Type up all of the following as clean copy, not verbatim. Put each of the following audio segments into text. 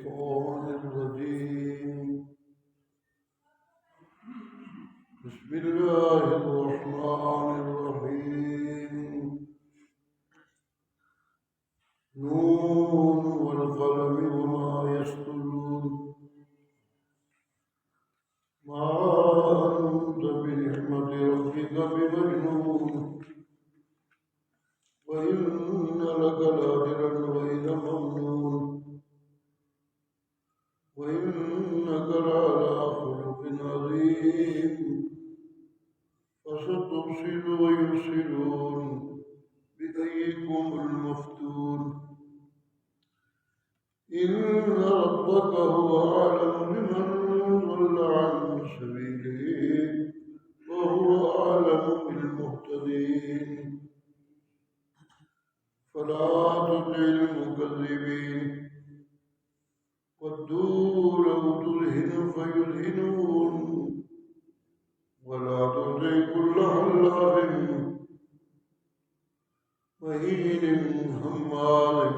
الشيطان الرجيم بسم الله الرحمن الرحيم نون والقلم وما يسطرون ما أنت بنعمة ربك بمجنون وإن لك لأجرا غير ممنون وإنك لعلى خلق عظيم فستبصر ويبصرون بأيكم المفتون إن ربك هو أعلم بمن ضل عن سبيله وهو أعلم بالمهتدين فلا تطع المكذبين ودوا لو تدهن فيدهنون ولا تطع كل حلاف مهين هماز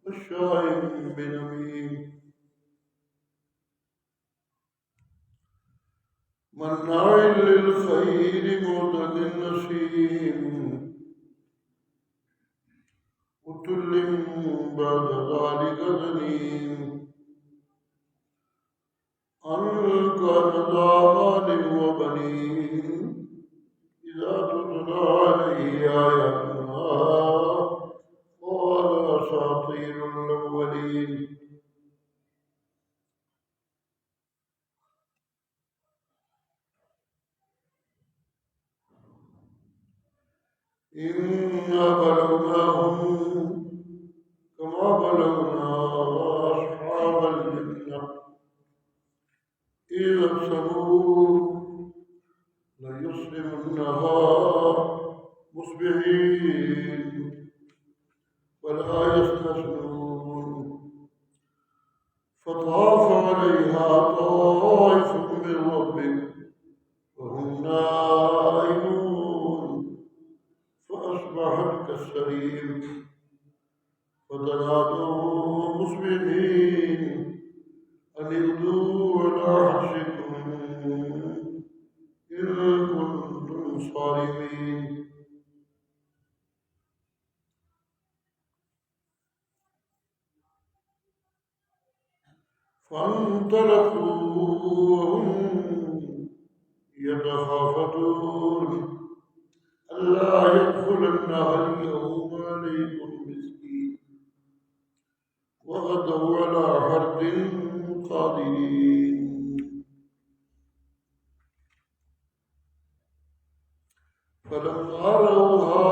مشاء بنميم مناع للخير معتد نسيم عتل بعد ذلك زنيم أن كان ذا مال وبنين إذا تتلى عليه آياتنا قال أساطير الأولين إنا بلوناهم كما بلونا أصحاب الجنة إذا أقسموا ليصرمنها مصبحين ولا يستثنون فطاف عليها طائف من ربك وهم نائمون فأصبحت كالسرير فتنادوا مصبحين أن اغدوا على حرثكم إن كنتم صارمين فانطلقوا وهم يتخافتون ألا يدخلنها اليوم عليكم مسكين وغدوا على حرد قادرين فلما رأوها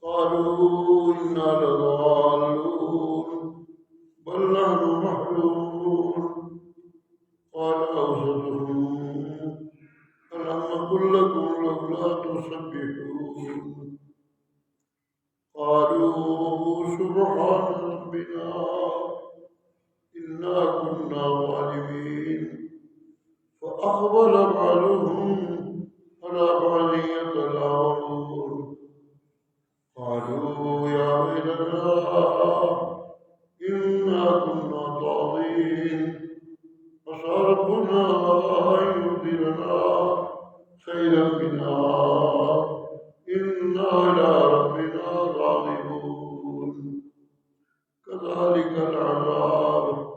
قالوا إنا لضالون بل نحن محرومون قال أوسطهم ألم أقل لكم لولا تسبحون قالوا سبحان ربنا إنا كنا ظالمين فأقبل بعضهم على بعض يتلاومون قالوا يا ويلنا إنا كنا طاغين عسى ربنا أن يبدلنا خيرا منها إنا إلى ربنا راغبون كذلك العذاب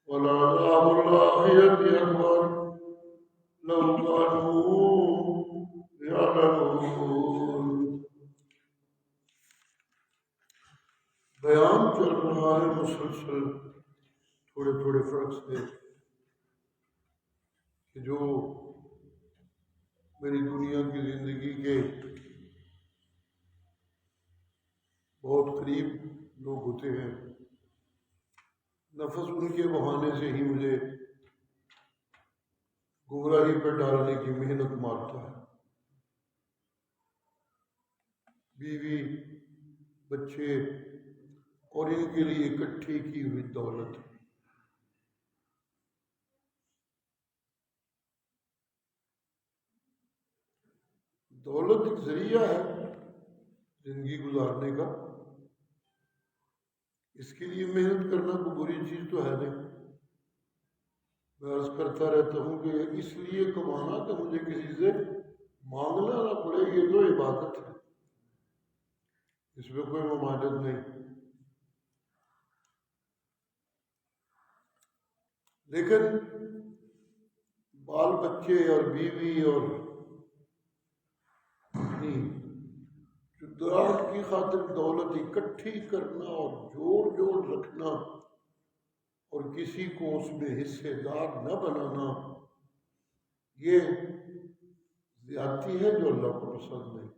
ولعذاب الآخرة أكبر لو كانوا يعلمون بیان چل رہا ہے مسلسل تھوڑے تھوڑے فرق سے کہ جو میری دنیا کی زندگی کے بہت قریب لوگ ہوتے ہیں نفس ان کے بہانے سے ہی مجھے گمراہی پر ڈالنے کی محنت مارتا ہے بیوی بچے اور ان کے لیے اکٹھی کی ہوئی دولت دولت ایک ذریعہ ہے زندگی گزارنے کا اس کے لیے محنت کرنا کوئی بری چیز تو ہے نہیں. میں عرض کرتا رہتا ہوں کہ اس لیے کمانا کہ مجھے کسی سے مانگنا نہ پڑے، یہ تو عبادت ہے، اس میں کوئی ممانعت نہیں. لیکن بال بچے اور بیوی اور اپنی چدراہٹ کی خاطر دولت اکٹھی کرنا اور جوڑ جوڑ رکھنا اور کسی کو اس میں حصے دار نہ بنانا، یہ زیادتی ہے جو اللہ کو پسند نہیں.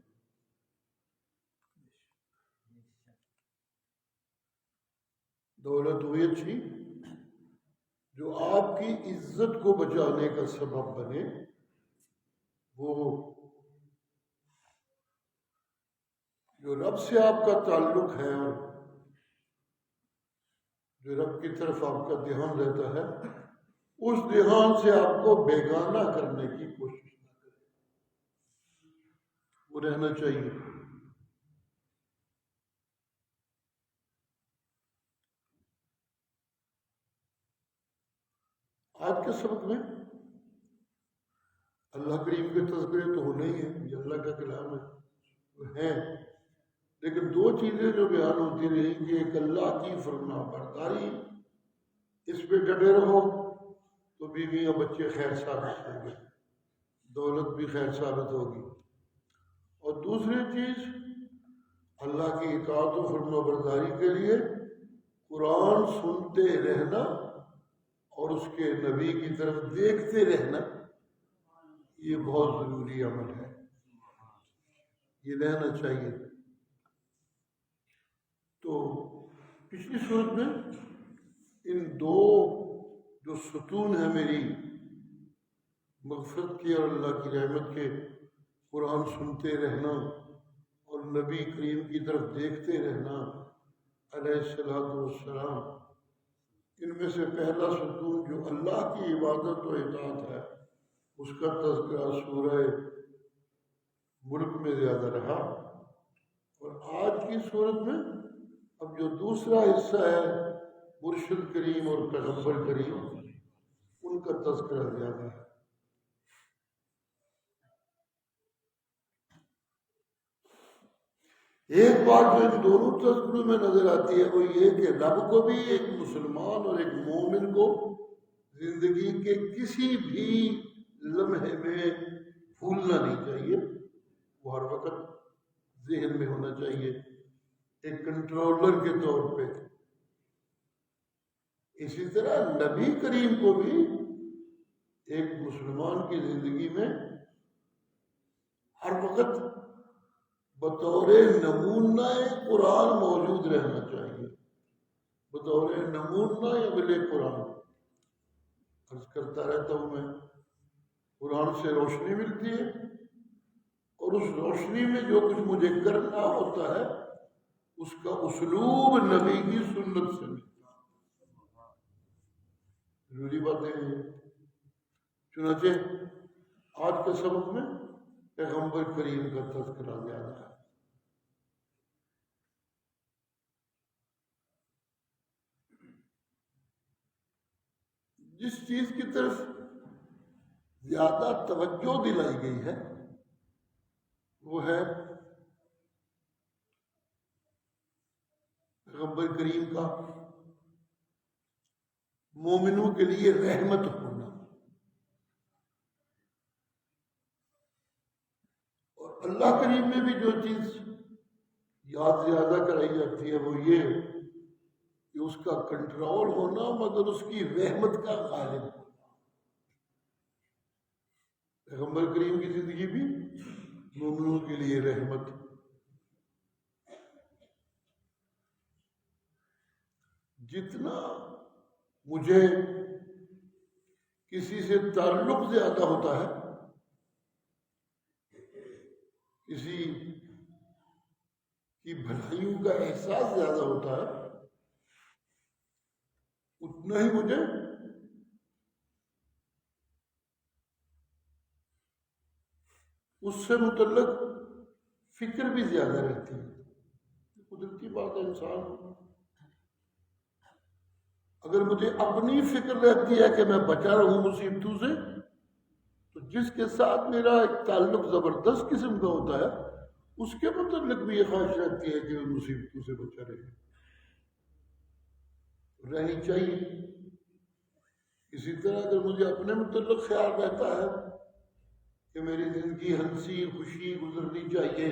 دولت ہوئی اچھی جو آپ کی عزت کو بچانے کا سبب بنے، وہ جو رب سے آپ کا تعلق ہے اور جو رب کی طرف آپ کا دھیان رہتا ہے، اس دھیان سے آپ کو بیگانہ کرنے کی کوشش نہ کریں، وہ رہنا چاہیے. آج کے سبق میں اللہ کریم کے تذکرے تو ہونے ہی ہیں، یہ اللہ کا کلام ہے، وہ ہیں، لیکن دو چیزیں جو بیان ہوتی رہی کہ ایک اللہ کی فرما برداری، اس پہ ڈٹے رہو تو بیوی اور بچے خیر ثابت ہوں گے، دولت بھی خیر ثابت ہوگی. اور دوسری چیز اللہ کی اطاعت و فرما برداری کے لیے قرآن سنتے رہنا اور اس کے نبی کی طرف دیکھتے رہنا، یہ بہت ضروری عمل ہے، یہ رہنا چاہیے. تو پچھلی صورت میں ان دو جو ستون ہیں میری مغفرت کے اور اللہ کی رحمت کے، قرآن سنتے رہنا اور نبی کریم کی طرف دیکھتے رہنا علیہ الصلوۃ والسلام، ان میں سے پہلا ستون جو اللہ کی عبادت و اطاعت ہے، اس کا تذکرہ سورہ ملک میں زیادہ رہا. اور آج کی صورت میں اب جو دوسرا حصہ ہے مرشد کریم اور پیغمبر کریم، ان کا تذکرہ زیادہ ہے. ایک بات جو ان دونوں تذکروں میں نظر آتی ہے وہ یہ کہ رب کو بھی ایک مسلمان اور ایک مومن کو زندگی کے کسی بھی لمحے میں بھولنا نہیں چاہیے، وہ ہر وقت ذہن میں ہونا چاہیے ایک کنٹرولر کے طور پہ. اسی طرح نبی کریم کو بھی ایک مسلمان کی زندگی میں ہر وقت بطور نمونہ قرآن موجود رہنا چاہیے، بطور نمونہ عمل قرآن. عرض کرتا رہتا ہوں میں، قرآن سے روشنی ملتی ہے اور اس روشنی میں جو کچھ مجھے کرنا ہوتا ہے اس کا اسلوب نبی کی سنت سے ملتا ہے. ضروری باتیں ہیں. چنانچہ آج کے سبق میں پیغمبر کریم کا تذکرہ زیادہ ہے. جس چیز کی طرف زیادہ توجہ دلائی گئی ہے وہ ہے پیغمبر کریم کا مومنوں کے لیے رحمت ہونا، اور اللہ کریم میں بھی جو چیز یاد زیادہ کرائی جاتی ہے وہ یہ کہ اس کا کنٹرول ہونا مگر اس کی رحمت کا غالب ہونا. پیغمبر کریم کی زندگی بھی مومنوں کے لیے رحمت. جتنا مجھے کسی سے تعلق زیادہ ہوتا ہے، کسی کی بھلائیوں کا احساس زیادہ ہوتا ہے، اتنا ہی مجھے اس سے متعلق فکر بھی زیادہ رہتی ہے. قدرتی بات ہے، انسان اگر مجھے اپنی فکر رہتی ہے کہ میں بچا رہوں مصیبتوں سے، تو جس کے ساتھ میرا ایک تعلق زبردست قسم کا ہوتا ہے اس کے متعلق بھی یہ خواہش رہتی ہے کہ وہ مصیبتوں سے بچا رہے، رہنی چاہیے۔ اسی طرح اگر مجھے اپنے متعلق خیال رہتا ہے کہ میری زندگی ہنسی خوشی گزرنی چاہیے،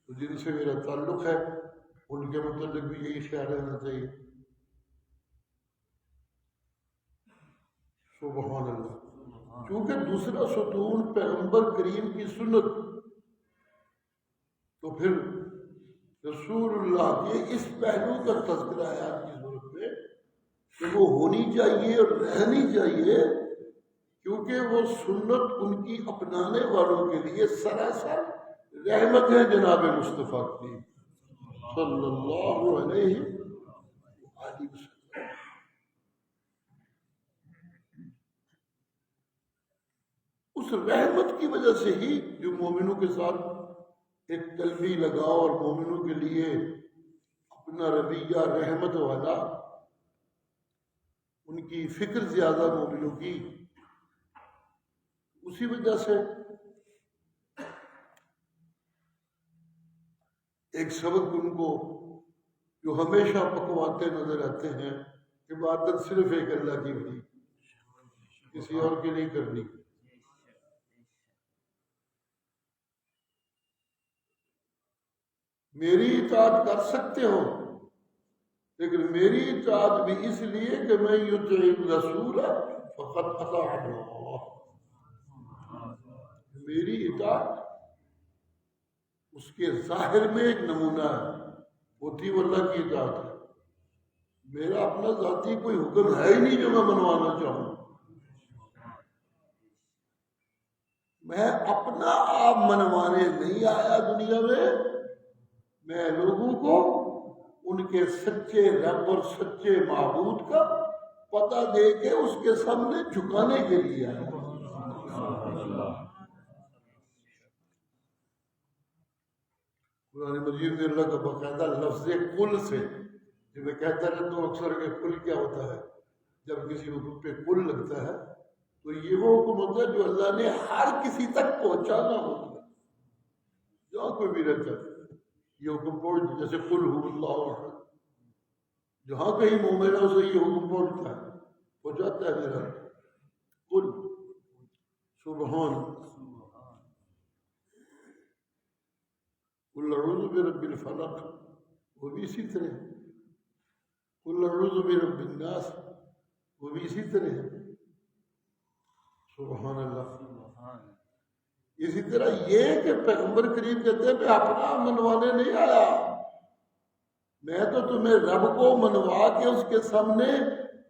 تو جن سے میرا تعلق ہے ان کے متعلق بھی یہی خیال رہنا چاہیے۔ سبحان اللہ۔ کیونکہ دوسرا ستون پیغمبر کریم کی سنت، تو پھر رسول اللہ کے اس پہلو کا تذکرہ ہے آج کی صورت میں کہ وہ ہونی چاہیے اور رہنی چاہیے، کیونکہ وہ سنت ان کی اپنانے والوں کے لیے سراسر رحمت ہے جناب مصطفیٰ کی صلی اللہ علیہ وآلہ وسلم۔ اس رحمت کی وجہ سے ہی جو مومنوں کے ساتھ ایک قلبی لگاؤ اور مومنوں کے لیے اپنا رویہ رحمت والا، ان کی فکر زیادہ مومنوں کی، اسی وجہ سے ایک سبق ان کو جو ہمیشہ پکواتے نظر آتے ہیں، عبادت صرف ایک اللہ کی ہوئی، کسی اور کی نہیں کرنی۔ میری اطاعت کر سکتے ہو، لیکن میری اطاعت بھی اس لیے کہ میں یطیع الرسول فقد اطاع اللہ۔ میری اطاعت اس کے ظاہر میں ایک نمونہ ہے، ہوتی وہ اللہ کی اطاعت ہے۔ میرا اپنا ذاتی کوئی حکم ہے ہی نہیں جو میں منوانا چاہوں۔ میں اپنا آپ منوانے نہیں آیا دنیا میں لوگوں کو ان کے سچے رب اور سچے معبود کا پتہ دے کے اس کے سامنے جھکانے کے لیے آیا۔ قرآن مجید میں اللہ کا باقاعدہ لفظ کل سے، جو میں کہتا رہتا ہوں اکثر کہ کل کیا ہوتا ہے، جب کسی حکم پہ کل لگتا ہے تو یہ وہ حکم ہوتا ہے جو اللہ نے ہر کسی تک پہنچانا ہوتا ہے، جہاں کوئی بھی رہتا ہے یہ حکم پہنچ، جیسے قل هو اللہ احد، جہاں کہیں مومن ہے اسے یہ حکم پہنچتا ہے، پہنچاتا ہے میرا قل سبحان قل اعوذ برب الفلق، وہ بھی اسی طرح، قل اعوذ برب الناس، وہ بھی اسی طرح ہے۔ سبحان اللہ۔ اسی طرح یہ کہ پیغمبر کریم کہتے ہیں میں اپنا منوانے نہیں آیا، میں تو تمہیں رب کو منوا کے اس کے سامنے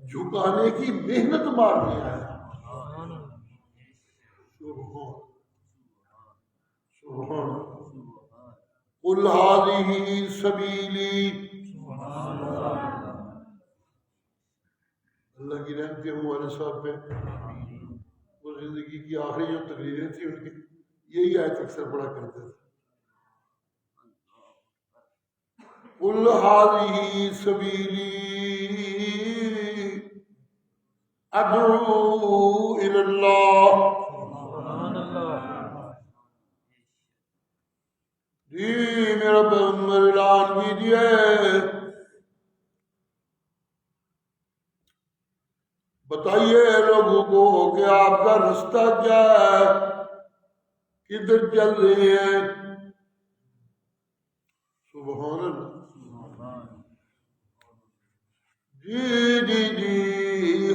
جھکانے کی محنت مارنے آیا۔ سبحان قل هذه سبیلی، اللہ کی رحمت ہوں والے صاحب پہ، وہ زندگی کی آخری جو تقریریں تھیں ان کی یہی آیت اکثر پڑھا کرتے تھے، قل هذه سبیلی ادعو الی اللہ، جی میرا پیغمبر اعلان کیجیے، بتائیے لوگوں کو کہ آپ کا رستہ کیا ہے، کدھر چل رہے ہیں۔ سبحان اللہ۔ جی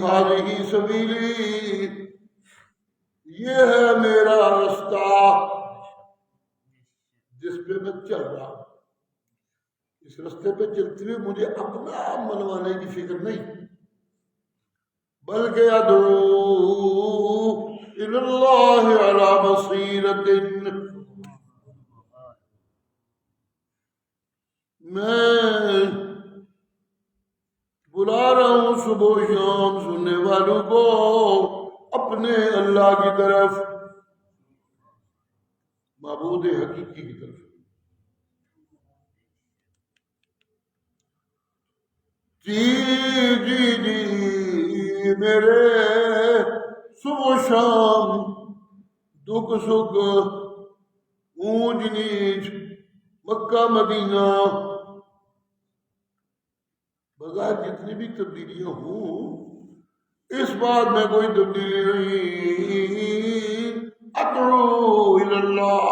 ہذہ سبیلی، یہ ہے میرا رستہ جس پہ میں چل رہا ہوں۔ اس رستے پہ چلتے ہوئے مجھے اپنا منوانے کی فکر نہیں، بلکہ ادعو الی اللہ علی بصیرۃ، میں بلا رہا ہوں صبح و شام سننے والوں کو اپنے اللہ کی طرف، معبود حقیقی کی طرف۔ جی میرے صبح و شام دکھ سکھ اونچ نیچ مکہ مدینہ بظاہر جتنی بھی تبدیلیاں ہوں اس بات میں کوئی تبدیلی نہیں ادعو الی اللہ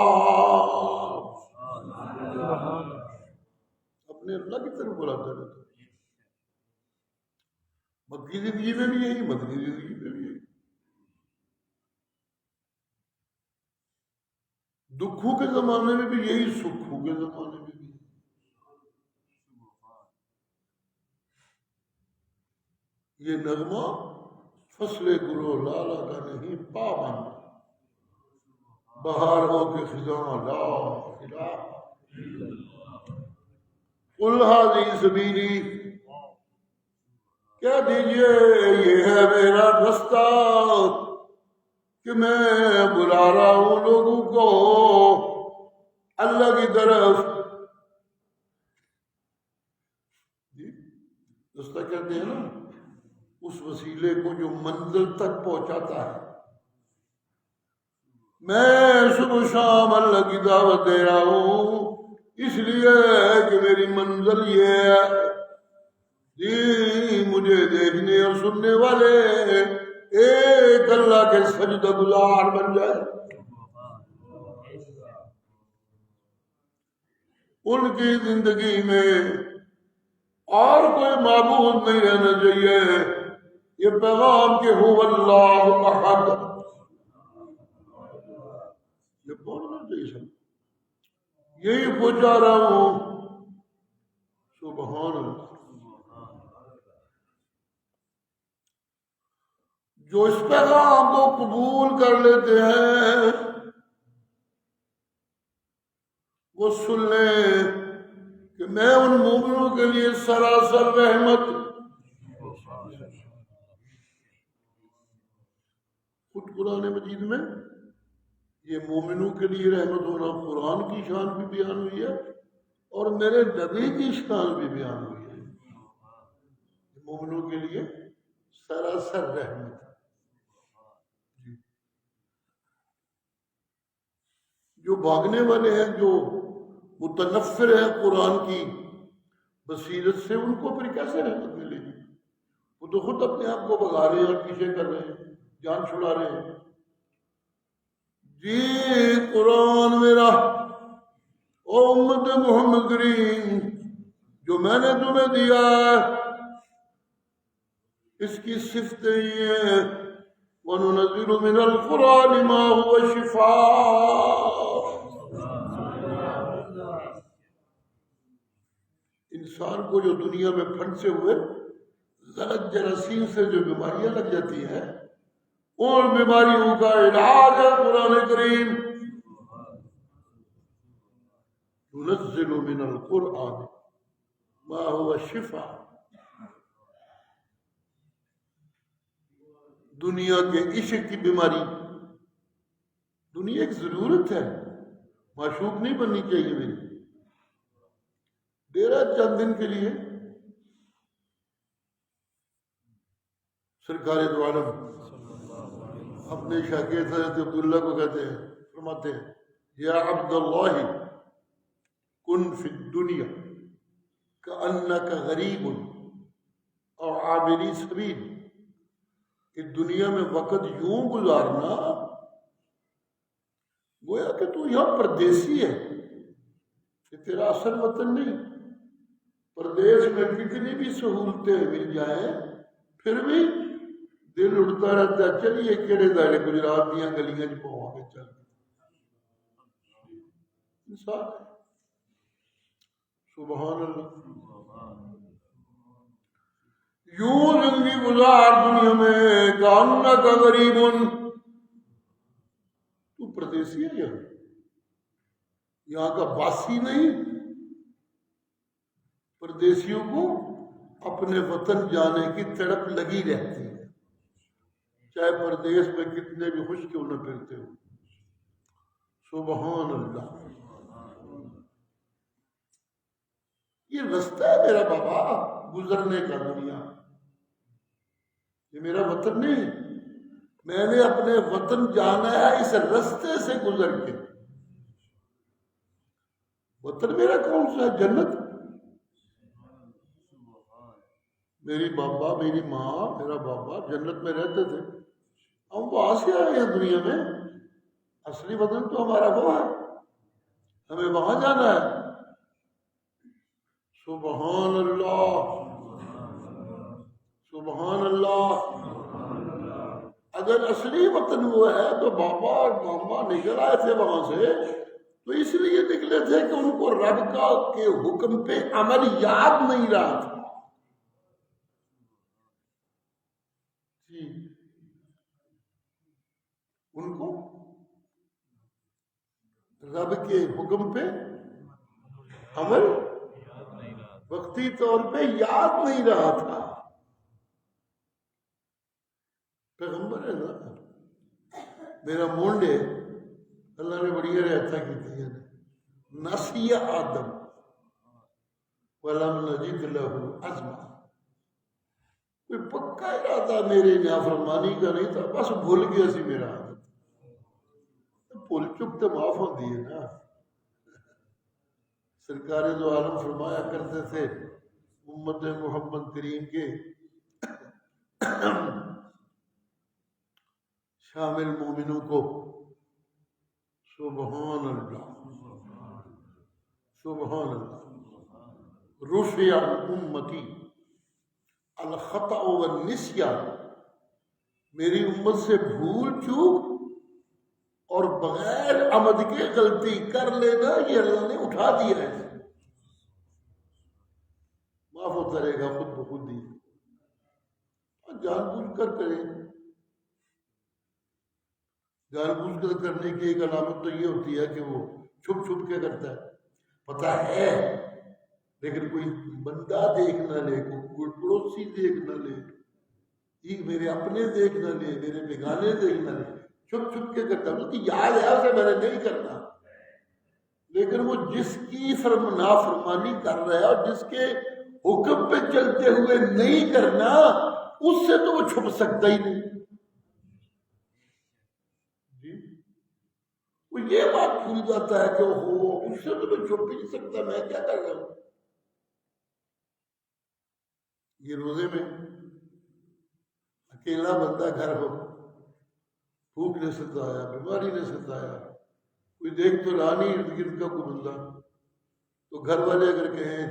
اپنے اللہ کی طرف بلاتا رہتا مکی زندگی میں بھی یہی مدنی زندگی میں بھی یہی دکھوں کے زمانے میں بھی یہی سکھوں کے زمانے میں بھی یہ نغمہ فصل گلو لالا کا نہیں پابند بہار ہو کے خزاں لا الہ قل ھذہ سبیلی کہہ دیجئے یہ ہے میرا رستہ کہ میں بلا رہا ہوں لوگوں کو اللہ کی طرف رستہ کہتے ہیں نا اس وسیلے کو جو منزل تک پہنچاتا ہے میں صبح شام اللہ کی دعوت دے رہا ہوں اس لیے کہ میری منزل یہ ہے جی مجھے دیکھنے اور سننے والے ایک اللہ کے سجدہ گزار بن جائے ان کی زندگی میں اور کوئی معبود نہیں رہنا چاہیے یہ پیغام کہ هو اللہ احد یہ بولنا چاہیے سب یہی پہنچا رہا ہوں سبحان اللہ جو اس پیغام کو قبول کر لیتے ہیں وہ سن لیں کہ میں ان مومنوں کے لیے سراسر رحمت خود قرآن مجید میں یہ مومنوں کے لیے رحمت ہونا قرآن کی شان بھی بیان ہوئی ہے اور میرے نبی کی شان بھی بیان ہوئی ہے مومنوں کے لیے سراسر رحمت جو بھاگنے والے ہیں جو متنفر ہیں قرآن کی بصیرت سے ان کو پھر کیسے رحمت ملے گی وہ تو خود اپنے آپ کو بھگا رہے ہیں اور پیچھے کر رہے ہیں جان چھڑا رہے ہیں جی قرآن میرا او امت محمد کریم جو میں نے تمہیں دیا ہے اس کی صفتیں یہ ہیں وَنُنَزِّلُ مِنَ الْقُرْآنِ مَا هُوَ شِفَاءٌ انسان کو جو دنیا میں پھنسے ہوئے غلط جراثیم سے جو بیماریاں لگ جاتی ہیں ان بیماریوں کا علاج ہے قرآن کریم ننزل من القرآن ما هو شفاء دنیا کے عشق کی بیماری دنیا ایک ضرورت ہے معشوق نہیں بننی چاہیے میری ڈیرا چند دن کے لیے سرکار دو عالم اپنے شاگرد حضرت عبداللہ کو کہتے ہیں فرماتے ہیں یا عبد اللہ کن فی الدنیا کأنک غریب او عابری سبیل کہ دنیا میں وقت یوں گزارنا گویا کہ تو یہاں پردیسی ہے کہ تیرا اصل وطن نہیں پردیس میں کتنی بھی سہولتیں مل جائیں پھر بھی دل اڑتا رہتا ہے چلیے کہڑے دائرے گجرات دیا گلیاں پوا کے چل انسان سبحان اللہ یوں زندگی گزار دنیا میں کاننا کا غریب تو پردیسی ہے یہاں کا باسی نہیں پردیسیوں کو اپنے وطن جانے کی تڑپ لگی رہتی ہے چاہے پردیس میں کتنے بھی خوش کیوں نہ پھرتے ہو سبحان اللہ یہ رستہ ہے میرا بابا گزرنے کا دنیا یہ میرا وطن نہیں، میں نے اپنے وطن جانا ہے اس رستے سے گزر کے۔ وطن میرا کون سا ہے؟ جنت۔ میری بابا، میری ماں، میرا بابا جنت میں رہتے تھے، ہم وہاں سے آئے ہیں دنیا میں، اصلی وطن تو ہمارا وہ ہے، ہمیں وہاں جانا ہے۔ سبحان اللہ، سبحان اللہ۔ اگر اصلی وطن وہ ہے تو بابا اور ماما نکل آئے تھے وہاں سے تو اس لیے نکلے تھے کہ ان کو رب کا کے حکم پہ عمل یاد نہیں رہا تھا۔ جی، ان کو رب کے حکم پہ عمل وقتی طور پہ یاد نہیں رہا تھا۔ پیغمبر ہے نا میرا مونڈے، اللہ نے بڑی رعایتاں کی ہیں، نسی آدم ولم نجد له عزما، کوئی پکا ارادہ میرے نافرمانی کا نہیں تھا، بس بھول گیا سی میرا عادت۔ بھول چک تو معاف ہوتی ہے نا۔ سرکار دو عالم فرمایا کرتے تھے امت محمد کریم کے شامل مومنوں کو، سبحان اللہ، سبحان اللہ، رفع عن امتی الخطأ والنسیان، میری امت سے بھول چوک اور بغیر عمد کے غلطی کر لینا یہ اللہ نے اٹھا دیا ہے، معاف ہوتا رہے گا خود بخود ہی، اور جان بوجھ کر کرے۔ جان بوجھ کر کرنے کی ایک علامت تو یہ ہوتی ہے کہ وہ چھپ چھپ کے کرتا ہے، پتہ ہے لیکن کوئی بندہ دیکھ نہ لے، کوئی پڑوسی دیکھ نہ لے، یہ میرے اپنے دیکھ نہ لے، میرے بیگانے دیکھ نہ لے، چھپ چھپ کے کرتا ہے، کہ یاد ہے اسے میں نے نہیں کرنا، لیکن وہ جس کی نافرمانی کر رہا ہے اور جس کے حکم پہ چلتے ہوئے نہیں کرنا، اس سے تو وہ چھپ سکتا ہی نہیں۔ وہ یہ بات بھول جاتا ہے کہ ہو اس سے تو میں چھپ ہی نہیں سکتا، میں کیا کر رہا ہوں۔ یہ روزے میں اکیلا بندہ گھر ہو، بھوک نے ستایا، بیماری نے ستایا، کوئی دیکھ تو رہا نہیں ارد گرد کا کوئی بندہ، تو گھر والے اگر کہیں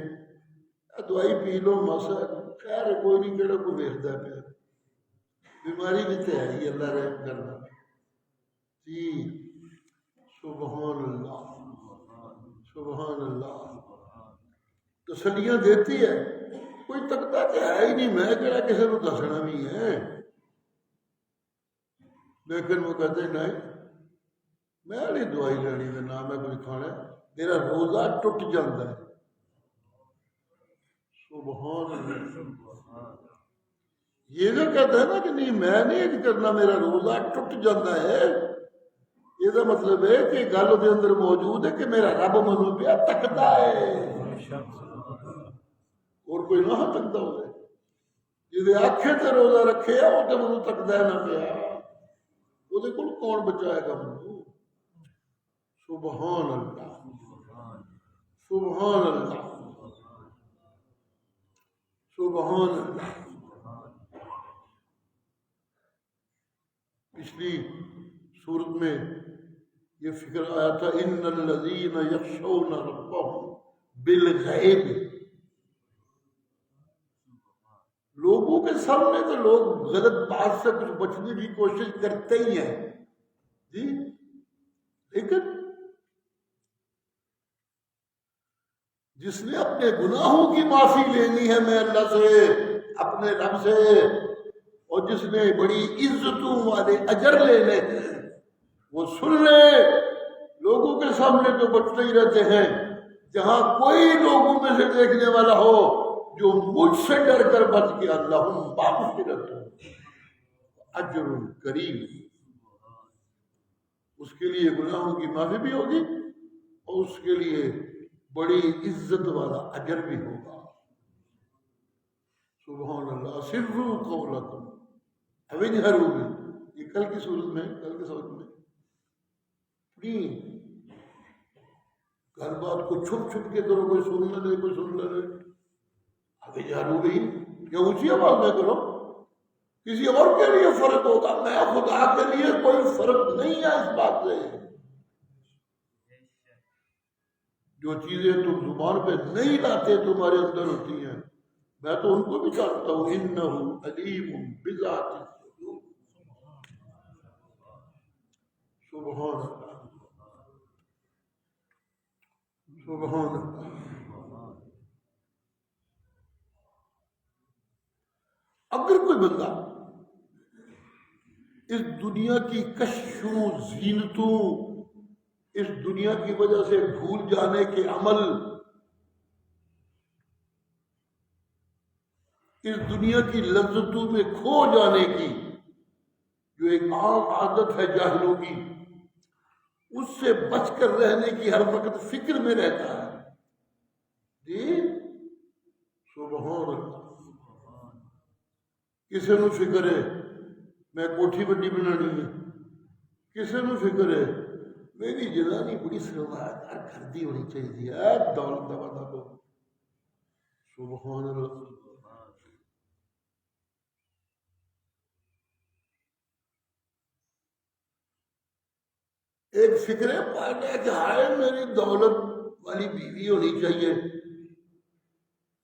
دوائی پی لو ماسا، خیر کوئی نہیں، کہڑا کوئی ویکھدا پیا، بیماری بھی تو ہے ہی، اللہ رحم کرنا۔ جی سبحان اللہ، سبحان اللہ، تسلیاں دیتی ہے، کوئی تکتا کہ ہے ہی نہیں، میں کہڑا کسی کو دسنا بھی ہے، لیکن وہ کہتے ہیں نہیں میں نہیں دوائی لینی ہے، نہ میں کچھ کھانا ہے، میرا روزہ ٹوٹ جاتا ہے۔ سبحان اللہ، یہ جو کہتا ہے نا کہ نہیں میں نہیں کرنا، میرا روزہ ٹوٹ جاتا ہے، یہ مطلب ہے کہ گل دے اندر موجود ہے کہ میرا رب منو پیا تکتا ہے، اور کوئی نہ تکتا ہوئے، جی آنکھیں تے روزہ رکھے وہ تو منو تکتا ہے نہ پیا، وہ کون بچائے گا منو۔ سبحان اللہ، سبحان اللہ، سبحان اللہ۔ پچھلی سورت میں یہ فکر آیا تھا ان الذین یخشون ربهم بالغیب، لوگوں کے سامنے تو لوگ غلط بات سے کچھ بچنے کی کوشش کرتے ہی ہیں جی، لیکن جس نے اپنے گناہوں کی معافی لینی ہے میں اللہ سے، اپنے رب سے، اور جس نے بڑی عزتوں والے اجر لینے ہیں وہ سن لے، لوگوں کے سامنے تو بچتے ہی رہتے ہیں، جہاں کوئی لوگوں میں سے دیکھنے والا ہو جو مجھ سے ڈر کر بچ کے اللہم مغفرۃ اجر کریم، اس کے لیے گناہوں کی معافی بھی ہوگی اور اس کے لیے بڑی عزت والا اجر بھی ہوگا۔ سبحان اللہ۔ سروا قولکم ابھی نہیں ہر ہوگی یہ کل کی صورت میں کل کے صورت میں ہر بات کو چھپ چھپ کے کرو، کوئی سن نہ دے کوئی سن نہ دے. ابھی جان ہو گئی کیا اونچی آواز میں کرو، کسی اور کے لیے فرق ہوگا، میں خدا کے لیے کوئی فرق نہیں ہے اس بات سے. جو چیزیں تم زبان پہ نہیں لاتے تمہارے اندر ہوتی ہیں. میں تو ان کو بھی جانتا ہوں، انہ علیم بذات الصدور. سبحان اللہ سبحان اللہ. اگر کوئی بندہ اس دنیا کی کششوں زینتوں، اس دنیا کی وجہ سے بھول جانے کے عمل، اس دنیا کی لذتوں میں کھو جانے کی جو ایک عام عادت ہے جاہلوں کی، اس سے بچ کر رہنے کی ہر وقت فکر میں رہتا ہے. جی سبحان اللہ. کسی نو فکر ہے میں کوٹھی بڑی بنانی ہے، کسی نو فکر ہے میری جنانی بڑی سرمایہ دار گھر دی ہونی چاہیے، دولت دا وعدہ کو. سبحان اللہ. ایک فکر ہے پایا کہ ہائے میری دولت والی بیوی ہونی چاہیے،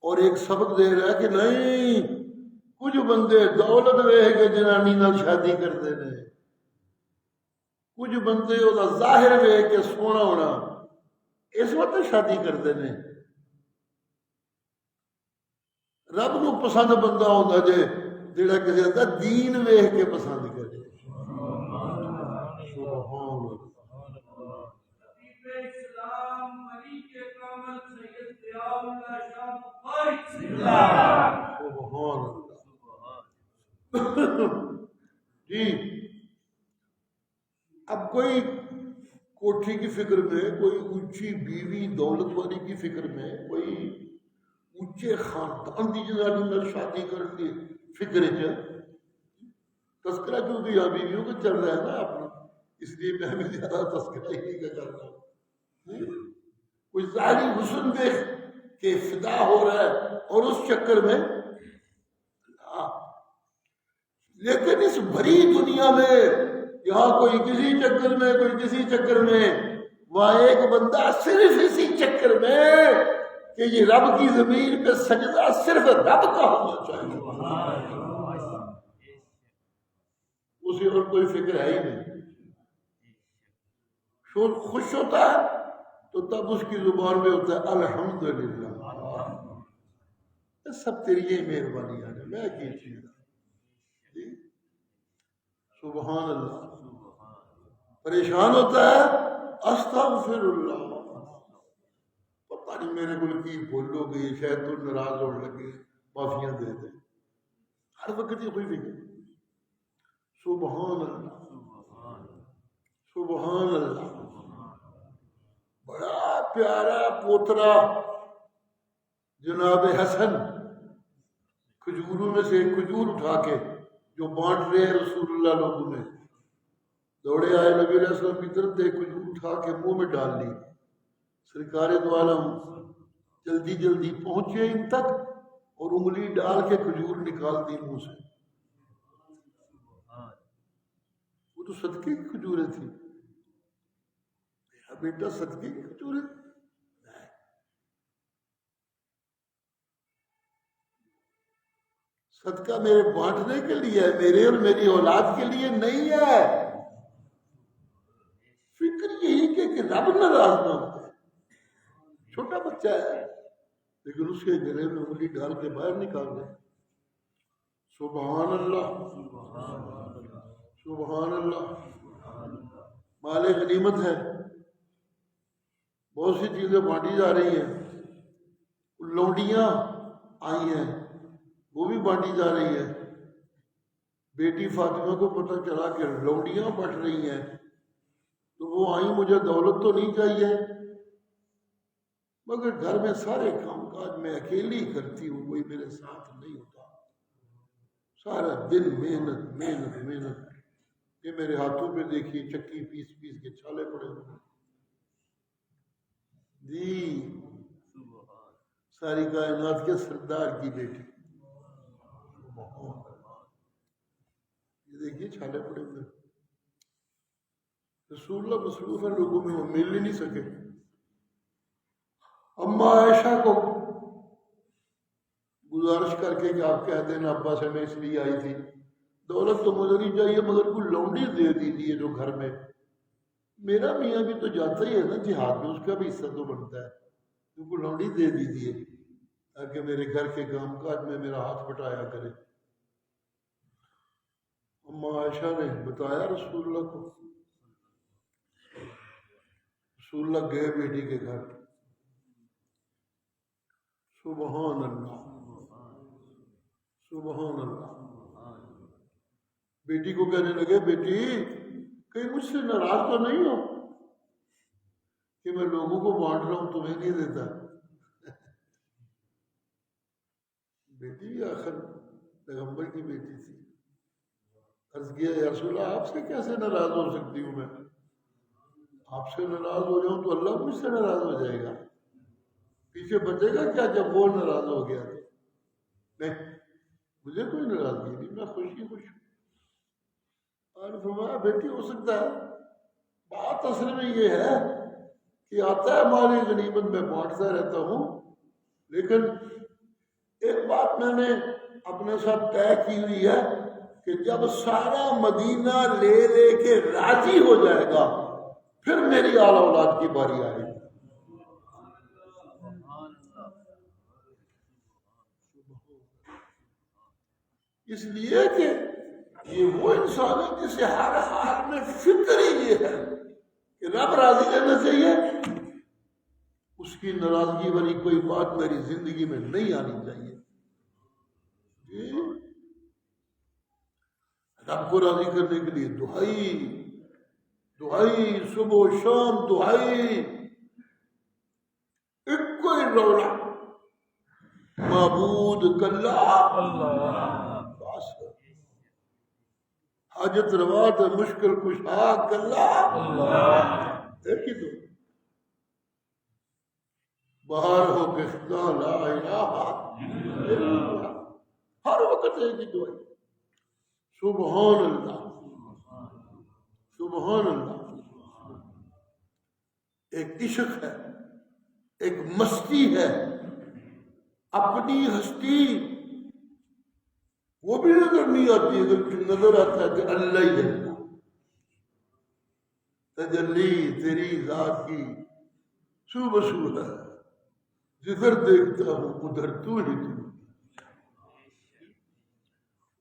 اور ایک سبق دے رہا ہے کہ نہیں، کچھ بندے دولت ویکھ کے جنانی نال شادی کرتے ہیں، کچھ بندے وہ ظاہر ویکھ کے سونا ہونا اس وقت شادی کرتے ہیں. رب نو پسند بندہ ہوتا جے جڑا کسی کا دین ویکھ کے پسند کرے. جی اب کوئی کوٹھی کی فکر میں، کوئی اونچی بیوی دولت والی کی فکر میں، کوئی اونچے خاندان کی جنانی میں شادی کرنے کی فکر ہے. تذکرہ کیونکہ یہاں بیویوں کا چل رہا ہے نا اپنا، اس لیے میں بھی زیادہ تذکرہ ہی کا کر رہا ہوں. کوئی ظاہری حسن دیکھ کے فدا ہو رہا ہے اور اس چکر میں، لیکن اس بھری دنیا میں یہاں کوئی کسی چکر میں، کوئی کسی چکر میں، وہاں ایک بندہ صرف اسی چکر میں کہ یہ رب کی زمین پہ سجدہ صرف رب کا ہونا چاہیے، اسے اور کوئی فکر ہے ہی نہیں. خوش ہوتا ہے تو تب اس کی زبان میں ہوتا ہے الحمدللہ، سب تیری یہ مہربانی ہے، میں کی چیز. سبحان اللہ. پریشان ہوتا ہے استغفر اللہ، پتہ نہیں میرے کو کی بھول ہو گئی، شاید تو ناراض ہونے لگے، معافیاں دے دے. ہر وقت یہ کوئی فکر. سبحان اللہ سبحان اللہ. بڑا پیارا پوترا جناب حسن کھجوروں میں سے ایک کھجور اٹھا کے جو بانٹ رہے ہیں رسول اللہ لوگوں میں، دوڑے آئے نبی علیہ السلام کی طرف، ایک کھجور اٹھا کے منہ میں ڈال لی. سرکار دو عالم جلدی جلدی پہنچے ان تک اور انگلی ڈال کے کھجور نکال دی منہ سے. وہ تو صدقے کی کھجوریں تھی. میرا بیٹا صدقے کی کھجوریں، صدقہ میرے بانٹنے کے لیے ہے، میرے اور میری اولاد کے لیے نہیں ہے. فکر یہی کہ رب ناراض نہ ہوتا ہے. چھوٹا بچہ ہے لیکن اس کے گلے میں انگلی ڈال کے باہر نکال دے. سبحان اللہ سبحان اللہ. مال غنیمت ہے، بہت سی چیزیں بانٹی جا رہی ہیں. لونڈیاں آئی ہیں وہ بھی بانٹی جا رہی ہے. بیٹی فاطمہ کو پتہ چلا کہ لونڈیاں بٹ رہی ہیں تو وہ آئی، مجھے دولت تو نہیں چاہیے مگر گھر میں سارے کام کاج میں اکیلی کرتی ہوں، کوئی میرے ساتھ نہیں ہوتا. سارا دن محنت محنت محنت. یہ میرے ہاتھوں پہ دیکھیے چکی پیس پیس کے چھالے پڑے ہوئے جی. ساری کائنات کے سردار کی بیٹی, یہ دیکھیے چھالے پڑے ہوئے. رسول اللہ مصروف ہے لوگوں میں, وہ مل ہی نہیں سکے. اما عائشہ کو گزارش کر کے کہ آپ کہہ دینا ابا سے میں اس لیے آئی تھی, دولت تو مجھے نہیں چاہیے مگر کوئی لونڈی دے دیجیے جو گھر میں. میرا میاں بھی تو جاتا ہی ہے نا جہاد میں, اس کا بھی حصہ تو بنتا ہے, تو کوئی لونڈی دے دیجیے تاکہ میرے گھر کے کام کاج میں میرا ہاتھ بٹایا کرے. اما عائشہ نے بتایا رسول اللہ کو. رسول اللہ گئے بیٹی کے گھر. سبحان اللہ سبحان اللہ. بیٹی کو کہنے لگے بیٹی کہیں مجھ سے ناراض تو نہیں ہو کہ میں لوگوں کو بانٹ رہا ہوں تمہیں نہیں دیتا. بیٹی بھی آخر پیغمبر کی بیٹی تھی. عرض کیا یا رسول اللہ آپ سے کیسے ناراض ہو سکتی ہوں میں؟ آپ سے ناراض ہو جاؤں تو اللہ مجھ سے ناراض ہو جائے گا. پیچھے بچے گا کیا جب وہ ناراض ہو گیا تو؟ نہیں, مجھے کوئی ناراضگی نہیں, میں خوش ہی خوش ہوں. اور فرمایا بیٹی ہو سکتا ہے بات اصل میں یہ ہے کہ آتا ہے مال غنیمت میں بانٹتا رہتا ہوں, لیکن ایک بات میں نے اپنے ساتھ طے کی ہوئی ہے کہ جب سارا مدینہ لے لے کے راضی ہو جائے گا پھر میری آل اولاد کی باری آئے گی. اس لیے کہ یہ وہ انسان ہے جسے ہر حال میں فکر ہی یہ ہے کہ رب راضی رہنا چاہیے, اس کی ناراضگی والی کوئی بات میری زندگی میں نہیں آنی چاہیے. جی رب کو راضی کرنے کے لیے دعائی دعائی صبح و شام دعائی. ایک کوئی رولا معبود کلا بس حاجت روا تو مشکل کشا کلا ایک ہی تو باہر ہو کے لا الہ الا اللہ ہر وقت ایک ہی دعائی. سبحان اللہ سبحان اللہ. ایک عشق ہے, ایک مستی ہے, اپنی ہستی وہ بھی نظر نہیں آتی, اگر نظر آتا ہے کہ اللہ ہی اللہ. تجلی تیری ذات کی سو بسو ہے, جدھر دیکھتا ہوں ادھر تو ہی تو.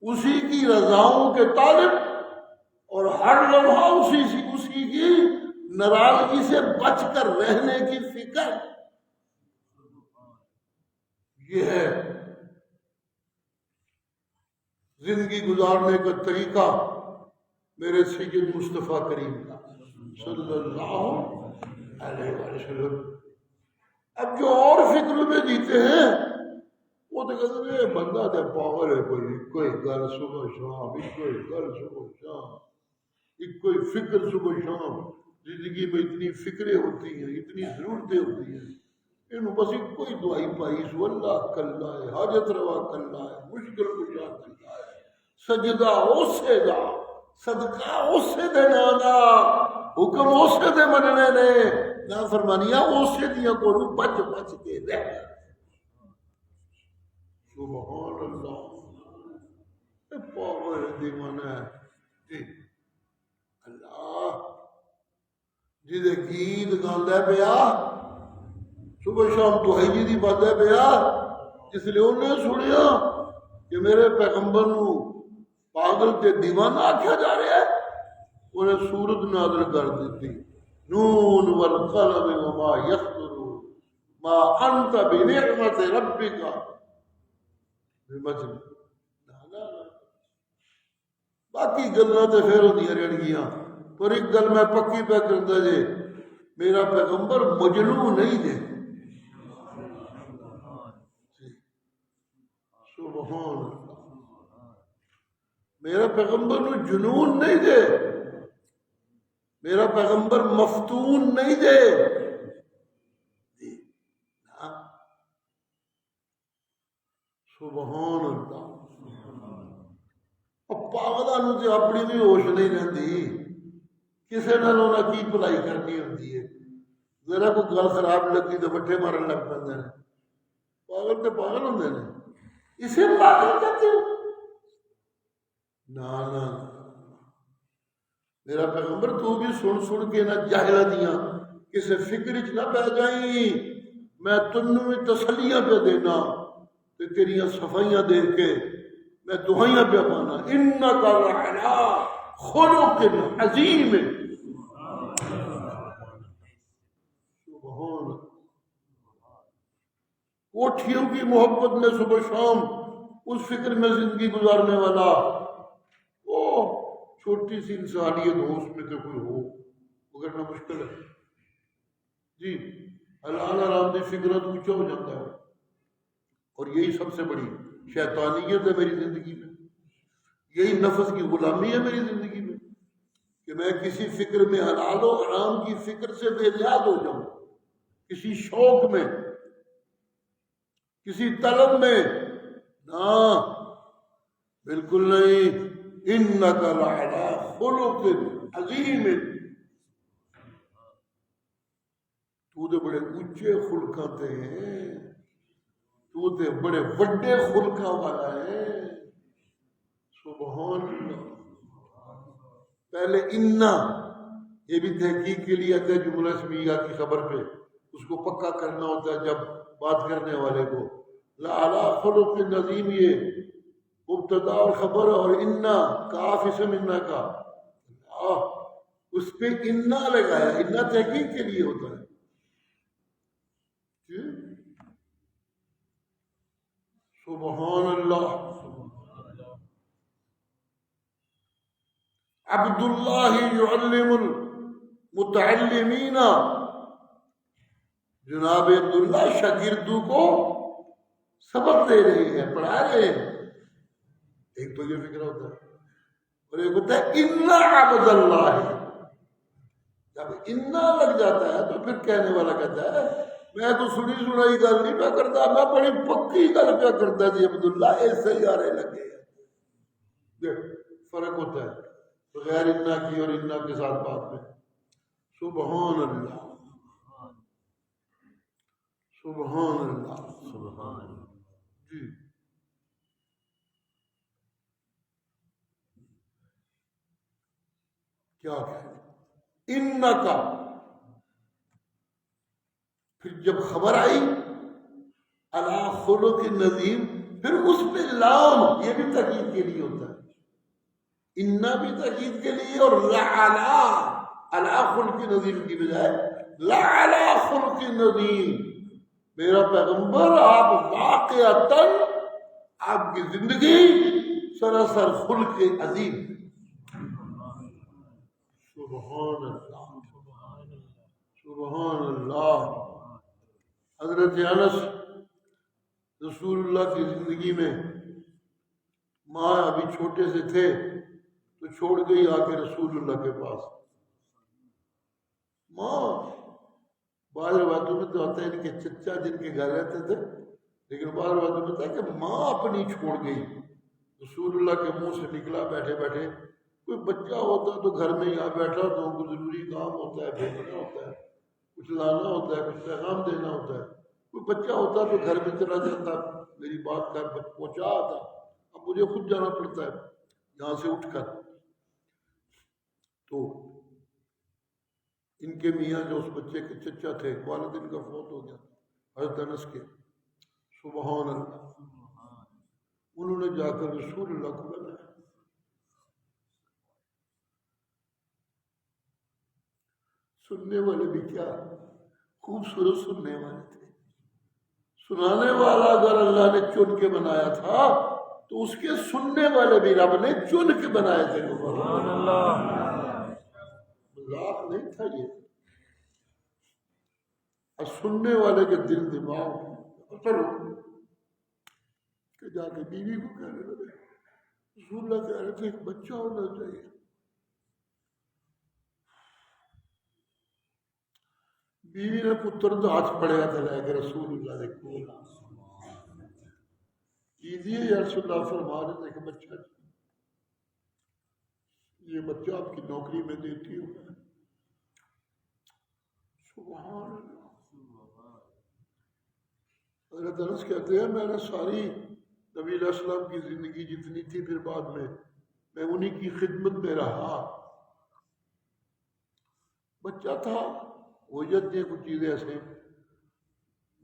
اسی کی رضاؤں کے طالب اور ہر لمحہ اسی کی ناراضگی سے بچ کر رہنے کی فکر, یہ ہے زندگی گزارنے کا طریقہ میرے سید مصطفیٰ کریم کا صلی اللہ علیہ وسلم. اب جو اور فکر میں جیتے ہیں وہ تو کہتے ہیں بندہ تو پاگل ہے, کوئی گل صبح شام, کوئی گل صبح شام, کوئی فکر صبح شام. زندگی میں اتنی فکریں ہوتی ہیں, اتنی ضرورتیں ہوتی ہیں, انہوں بس کوئی دعائی پائی سو اللہ کلا ہے, حاجت روا کلا ہے, مشکل کشا کلا ہے, سجدہ اسے دا صدقہ اسے دے نانا, حکم اسے دے مننے نے, نافرمانیاں اسے دیا کرو بچ بچ کے رہ. سبحان اللہ. پاور دیوانہ ہے اللہ جی گیت گاندہ پیا صبح شام دہائی جی دی باندھا پیا, جس لیے انہیں سنیا کہ میرے پیغمبر نو پاگل تے دیوانہ آکھا جا رہا ہے, انہیں سورت نازل کر دیتی نون والقلم وما یسطرون ما انت بنعمت ربک بمجنون. باقی گلاں تے پھر ہوندیاں رہن گیاں, پر ایک گل میں پکی پہ کرتا جے, میرا پیغمبر مجنون نہیں جے. سبحان اللہ. میرا پیغمبر نو جنون نہیں دے، میرا پیغمبر مفتون نہیں دے، سبحان اللہ۔ پاگلوں سے اپنی بھی ہوش نہیں رہتی، کسی نال انہاں کی بھلائی کرنی ہوتی ہے، ذرا کوئی گل خراب لگی تو بٹھے مارن لگ پہ، پاگل تو پاگل ہوندے نے، اسے پاگل کہتے ہو؟ نہ میرا پیغمبر تو بھی سن کے نہ جاہلا دیاں کسی فکر چ نہ پہ جائیں، میں تنوں بھی تسلیاں پہ دینا تے تیریاں صفائیاں دیکھ کے میں دعائیاں پہ پانا، انک لعلی خلق عظیم۔ سبحان، کوٹھیوں کی محبت میں صبح شام اس فکر میں زندگی گزارنے والا، وہ چھوٹی سی انسانیت ہو اس میں تو کوئی ہو گزرنا مشکل ہے جی۔ حلال حرام کی فکر تو اونچا ہو جاتا ہے، اور یہی سب سے بڑی شیطانیت ہے میری زندگی میں، یہی نفس کی غلامی ہے میری زندگی میں کہ میں کسی فکر میں حلال و حرام کی فکر سے بے نیاز ہو جاؤں، کسی شوق میں، کسی طلب میں، نہ بالکل نہیں۔ انک لعلی خلق عظیم، تو دے بڑے اونچے خلقاں تے ہیں، تو تے بڑے وڈے خلقاں والا ہے، سبحان اللہ۔ پہلے انا، یہ بھی تحقیق کے لیے آتا ہے جملہ اسمیہ کی خبر پہ، اس کو پکا کرنا ہوتا ہے جب بات کرنے والے کو۔ لعلی خلق عظیم، یہ مبتدا اور خبر، اور انا کاف اسم انا کا، اس پہ انا لگایا، انا تحقیق کے لیے ہوتا ہے۔ سبحان اللہ۔ عبداللہ یعلم المتعلمین، جناب عبداللہ شاگردوں کو سبق دے رہے ہیں، پڑھا رہے ہیں۔ ایک تو یہ فکر ہوتا ہے، اور ایک ہوتا ہے انا عبد اللہ۔ جب انا لگ جاتا ہے تو پھر کہنے والا کہتا ہے میں تو سنی سنائی گل نہیں پہ کرتا، میں بڑی پکی گل پہ کرتا جی عبداللہ، ایسے ہی آرے لگے۔ فرق ہوتا ہے بغیر انا کی اور انا کے ساتھ بات میں۔ سبحان اللہ، سبحان اللہ، سبحان اللہ جی۔ کیا انا کا، پھر جب خبر آئی علی خلق نظیم، پھر اس پہ لام، یہ بھی تاکید کے لیے ہوتا ہے، انا بھی تاکید کے لیے، اور لعلی علی خلق نظیم کی بجائے لعلی خلق نظیم۔ میرا پیغمبر آپ واقعتاً آپ کی زندگی سراسر خلق عظیم۔ سبحان اللہ، سبحان اللہ۔ حضرت انس رسول اللہ کی زندگی میں، ماں ابھی چھوٹے سے تھے تو چھوڑ گئی آ کے رسول اللہ کے پاس۔ ماں بعض روایتوں میں تو آتا ہے ان کے چچا جن کے گھر رہتے تھے، لیکن بعض روایتوں میں آتا ہے کہ ماں اپنی چھوڑ گئی۔ رسول اللہ کے منہ سے نکلا بیٹھے بیٹھے، کوئی بچہ ہوتا تو گھر میں یہاں بیٹھا تو ان کو ضروری کام ہوتا ہے، بھیجنا ہوتا ہے، کچھ لانا ہوتا ہے، کچھ پیغام دینا ہوتا ہے۔ کوئی بچہ ہوتا تو گھر میں چلا جاتا، میری بات کر پہنچا آتا، اب مجھے خود جانا پڑتا ہے یہاں سے اٹھ کر۔ تو ان کے میاں جو اس بچے کے چچا تھے، والدین کا فوت ہو گیا حضرت انس کے، سبحان اللہ، انہوں نے جا کر رسول اللہ کو بتایا۔ سننے والے بھی کیا خوبصورت سننے والے تھے، سنانے والا اگر اللہ نے چن کے بنایا تھا تو اس کے سننے والے بھی رب نے چن کے بنائے تھے۔ سبحان اللہ، مذاق نہیں تھا یہ، اور سننے والے کے دل دماغ چلو کہ جا کے بیوی کو کہنے لگے رسول اللہ کہہ رہے تھے ایک بچہ ہونا چاہیے. بیوی نے پتر تو ہاتھ پڑیا تھا لے کے رسول اللہ نے کھول کیجیے یا رسول اللہ فرما رہے تھے کہ بچہ یہ بچہ آپ کی نوکری میں دیتی ہوں. سبحان اللہ. حضرت انس کہتے ہیں میں نے ساری نبی علیہ السلام کی زندگی جتنی تھی پھر بعد میں انہی کی خدمت میں رہا. بچہ تھا وہ جتنی کچھ چیزیں ایسے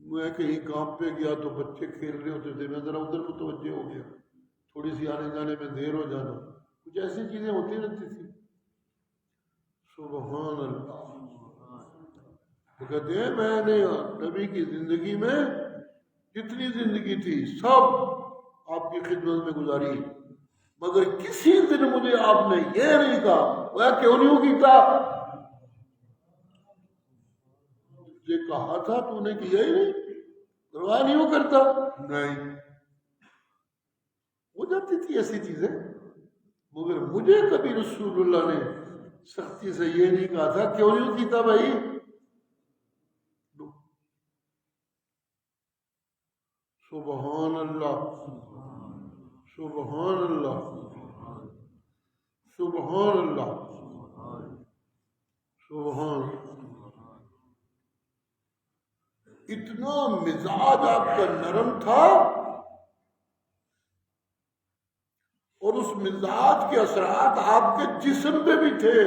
میں کہیں کام پہ گیا تو بچے کھیل رہے ہوتے تھے میں ذرا ادھر متوجہ ہو گیا تھوڑی سی آنے جانے میں دیر ہو جانا کچھ ایسی چیزیں ہوتی رہتی تھی. سبحان اللہ. تو کہتے ہیں میں نے نبی کی زندگی میں جتنی زندگی تھی سب آپ کی خدمت میں گزاری مگر کسی دن مجھے آپ نے یہ نہیں کہا وہ کیوں نہیں کیتا تجھے کہا تھا تو نے کیا ہی نہیں پرواہ نہیں ہو کرتا نہیں ہو جاتی تھی ایسی چیزیں مگر مجھے کبھی رسول اللہ نے سختی سے یہ نہیں کہا تھا کیوں نہیں کیتا بھائی. سبحان اللہ سبحان اللہ سبحان اللہ سبحان. اتنا مزاج آپ کا نرم تھا اور اس مزاج کے اثرات آپ کے جسم پہ بھی تھے.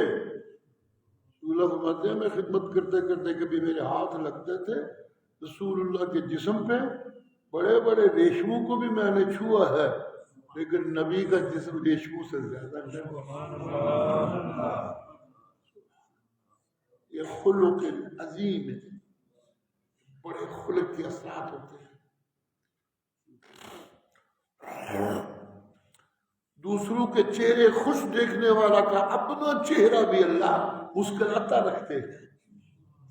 فرماتے ہیں میں خدمت کرتے کرتے کبھی میرے ہاتھ لگتے تھے رسول اللہ کے جسم پہ بڑے بڑے ریشموں کو بھی میں نے چھوا ہے لیکن نبی کا جسم ریشموں سے زیادہ نہیں. یہ خلق عظیم ہے بڑے خلق کے اثرات ہوتے ہیں. دوسروں کے چہرے خوش دیکھنے والا کا اپنا چہرہ بھی اللہ مسکراتا رکھتے ہیں.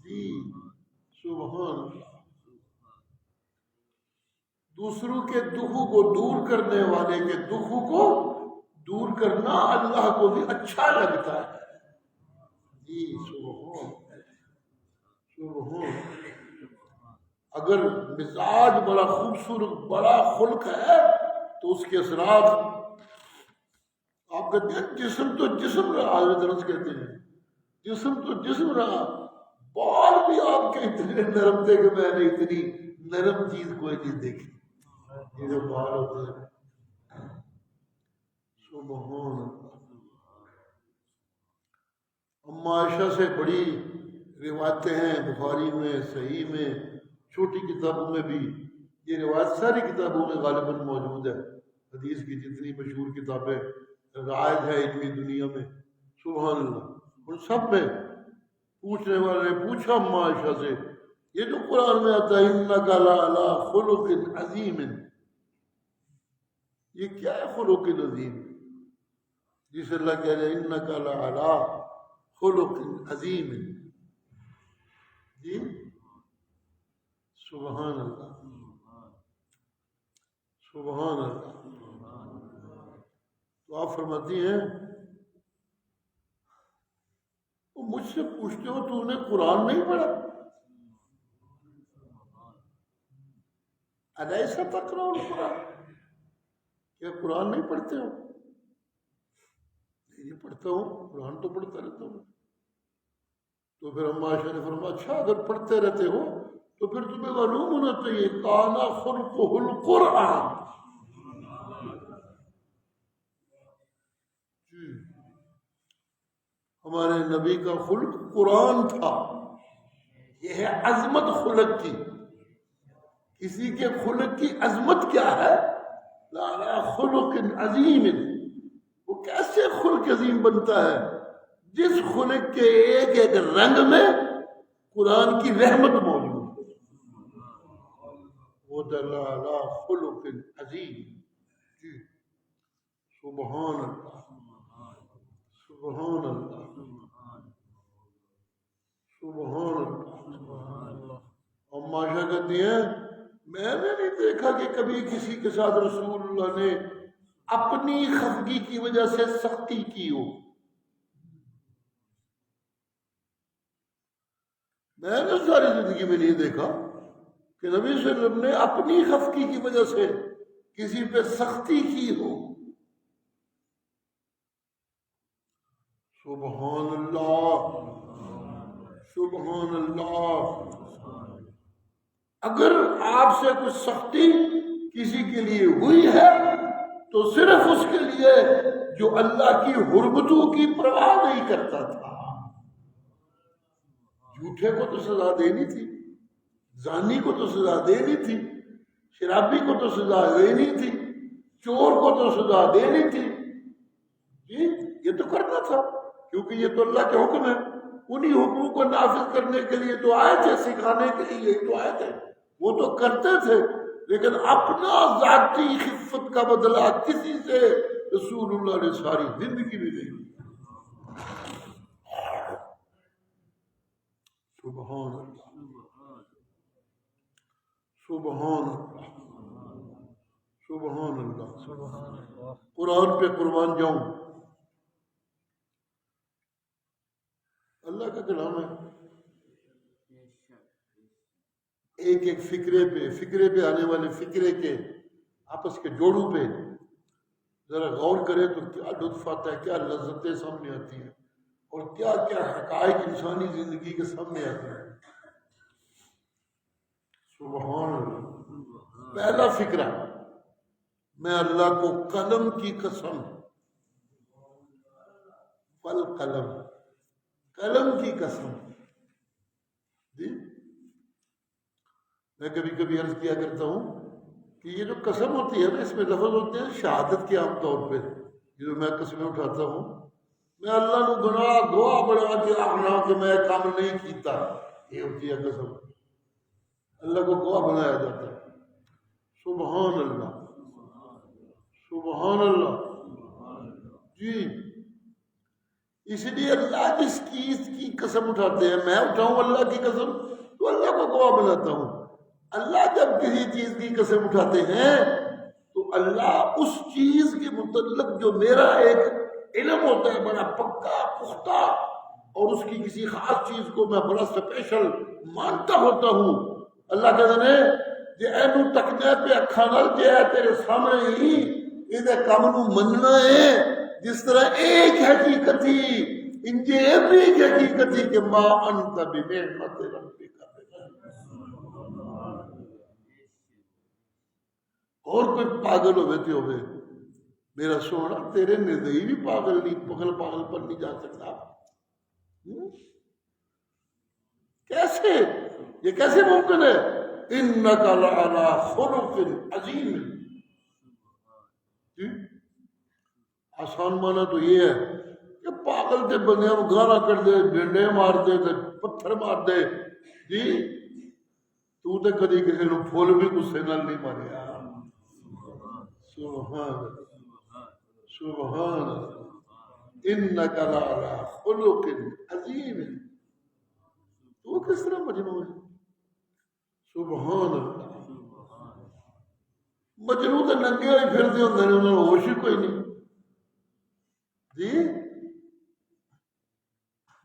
جی سبحان اللہ. دوسروں کے دکھوں کو دور کرنے والے کے دکھوں کو دور کرنا اللہ کو بھی اچھا لگتا ہے. جی سبحان سبحان. اگر مزاج بڑا خوبصورت بڑا خلق ہے تو اس کے اثرات آپ کہتے ہیں جسم تو جسم رہا. حضرت انس کہتے ہیں جسم تو جسم رہا بال بھی آپ کے اتنے نرم تھے کہ میں نے اتنی نرم چیز کوئی نہیں دیکھی. یہ جو بال ہوتے ہیں سبحان اللہ. اما عائشہ سے بڑی روایتیں ہیں بخاری میں صحیح میں چھوٹی کتابوں میں بھی. یہ روایت ساری کتابوں میں غالباً موجود ہے. حدیث کی جتنی مشہور کتابیں رائج ہے علمی دنیا میں سبحان اللہ ان سب میں پوچھنے والے نے پوچھا اما عائشہ سے یہ جو قرآن میں آتا ہے انک لعلی خلق عظیم یہ کیا ہے خلق عظیم جس اللہ کہہ رہے ہیں انک لعلی خلق عظیم. جی سبحان اللہ سبحان اللہ. تو آپ فرماتی ہیں وہ مجھ سے پوچھتے ہو تو نے قرآن نہیں پڑھا الیسا تقرؤ القرآن کیا قرآن نہیں پڑھتے ہو؟ نہیں پڑھتا ہوں قرآن تو پڑھتا رہتا ہوں. تو پھر اما عائشہ نے فرمایا اچھا اگر پڑھتے رہتے ہو تو پھر تمہیں معلوم ہونا چاہیے کان خلقہ القرآن. ہمارے نبی کا خلق قرآن تھا. یہ ہے عظمت خلق کی. کسی کے خلق کی عظمت کیا ہے؟ لا خلق عظیم. وہ کیسے خلق عظیم بنتا ہے؟ جس خلق کے ایک ایک رنگ میں قرآن کی رحمت موجود ہے. وہ لا خلق عظیم. جی سبحان اللہ سبحان اللہ سبحان اللہ. اما عائشہ کہتی ہیں میں نے نہیں دیکھا کہ کبھی کسی کے ساتھ رسول اللہ نے اپنی خفگی کی وجہ سے سختی کی ہو. میں نے ساری زندگی میں نہیں دیکھا کہ نبی صلی اللہ علیہ وسلم نے اپنی خفگی کی وجہ سے کسی پہ سختی کی ہو. سبحان اللہ، سبحان اللہ. اگر آپ سے کچھ سختی کسی کے لیے ہوئی ہے تو صرف اس کے لیے جو اللہ کی حرمتوں کی پرواہ نہیں کرتا تھا. جھوٹے کو تو سزا دینی تھی، زانی کو تو سزا دینی تھی، شرابی کو تو سزا دینی تھی، چور کو تو سزا دینی تھی. جی یہ تو کرنا تھا، کیونکہ یہ تو اللہ کے حکم ہے. انہی حکموں کو نافذ کرنے کے لیے تو آئے تھے، سکھانے کے لیے تو آئے تھے. وہ تو کرتے تھے، لیکن اپنا ذاتی خفت کا بدلہ کسی سے رسول اللہ نے ساری زندگی میں نہیں. سبحان اللہ، سبحان اللہ، سبحان اللہ. قرآن پہ قربان جاؤں، اللہ کا کلام ہے. ایک ایک فکرے پہ آنے والے فکرے کے آپس کے جوڑوں پہ ذرا غور کرے تو کیا لطف آتا ہے، کیا لذتیں سامنے آتی ہیں، اور کیا کیا حقائق انسانی زندگی کے سامنے آتے ہیں. سبحان اللہ. پہلا فکرہ، میں اللہ کو قلم کی قسم، والقلم، قلم کی قسم. جی میں کبھی کبھی عرض کیا کرتا ہوں کہ یہ جو قسم ہوتی ہے نا، اس میں لفظ ہوتے ہیں شہادت کے. عام طور پہ جو میں قسمیں اٹھاتا ہوں، میں اللہ کو گناہ دعا بڑھا کے آخنا کہ میں کام نہیں کیتا، یہ ہوتی ہے قسم. اللہ کو گواہ بنایا جاتا ہے. سبحان اللہ، سبحان اللہ. جی اس لیے اللہ جس چیز کی قسم اٹھاتے ہیں، میں اٹھاؤں اللہ کی قسم تو اللہ کو گواہ بناتا ہوں. اللہ جب کسی چیز کی قسم اٹھاتے ہیں تو اللہ اس چیز کے متعلق جو میرا ایک علم ہوتا ہے بڑا پکا پختہ، اور اس کی کسی خاص چیز کو میں بڑا اسپیشل مانتا ہوتا ہوں، اللہ کہتے ہیں جی اینو تکنے پہ اکھا نال جے تیرے سامنے ہی یہ کام نو مننا ہے. جس طرح ایک حقیقت ہی انجے بھی حقیقت ہی کہ ما انت بنعمت ربک. اور کوئی پاگل ہوئے ہوئے میرا سونا تیرے نزدیک بھی پاگل نہیں، پاگل پر نہیں جا سکتا. کیسے، یہ کیسے ممکن ہے؟ انک لعلی خلق عظیم. آسان مانا تو یہ ہے کہ پاگل تے بندے گانا کر دے، ڈنڈے مار دے، پتھر مار دے. جی تو تے کدی کسی نو پھول بھی غصے نال نہیں ماریا. سبحان سبحان انک لعلی خلق عظیم. تو کس طرح مجنون ہے؟ سبحان اللہ. مجنون تو ننگے ہوئی پھرتے ہوتے ہیں، انہوں نے ہوش ہی کوئی نہیں. جی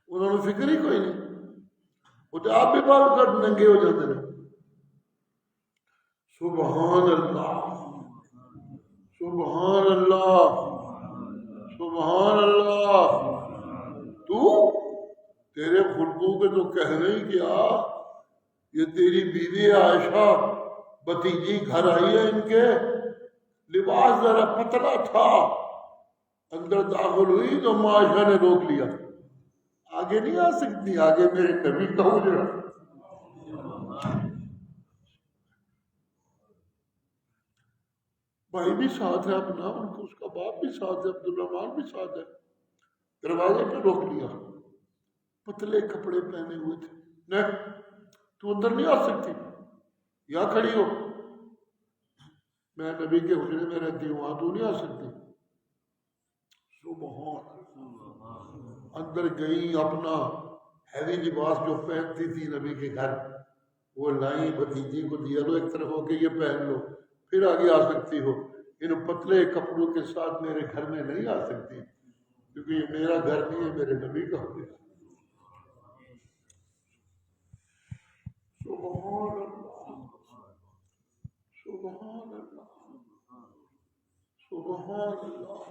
انہوں نے فکر ہی کوئی نہیں. وہ تو آپ بھی بال کر ننگے ہو جاتے ہیں. سبحان اللہ، سبحان اللہ، سبحان اللہ. تو تیرے خلقوں کے تو کہنے ہی کیا، یہ تیری بیوی عائشہ بھتیجی گھر آئی ہے، ان کے لباس ذرا پتلا تھا، اندر داخل ہوئی تو عائشہ نے روک لیا. آگے نہیں آ سکتی، آگے میرے نبی کا ہو جائے. بھائی بھی ساتھ ہے اپنا، ان کو اس کا باپ بھی ساتھ ہے، عبدالرحمان بھی ساتھ ہے. دروازے پہ روک لیا، پتلے کپڑے پہنے ہوئے تھے. نہیں تو اندر نہیں آ سکتی، یہاں کھڑی ہو، میں نبی کے حجرے میں رہتی ہوں، وہاں تو نہیں آ سکتی. سبحان اندر گئی، اپنا ہیوی لباس جو پہنتی تھی نبی کے گھر وہ لائی، بھتیجی کو دیا، لو ایک طرف ہو کے یہ پہن لو، پھر آگے آ سکتی ہو. ان پتلے کپڑوں کے ساتھ میرے گھر میں نہیں آ سکتی، کیونکہ یہ میرا گھر نہیں ہے، میرے نبی کا ہو گیا۔ سبحان اللہ، سبحان اللہ، سبحان اللہ۔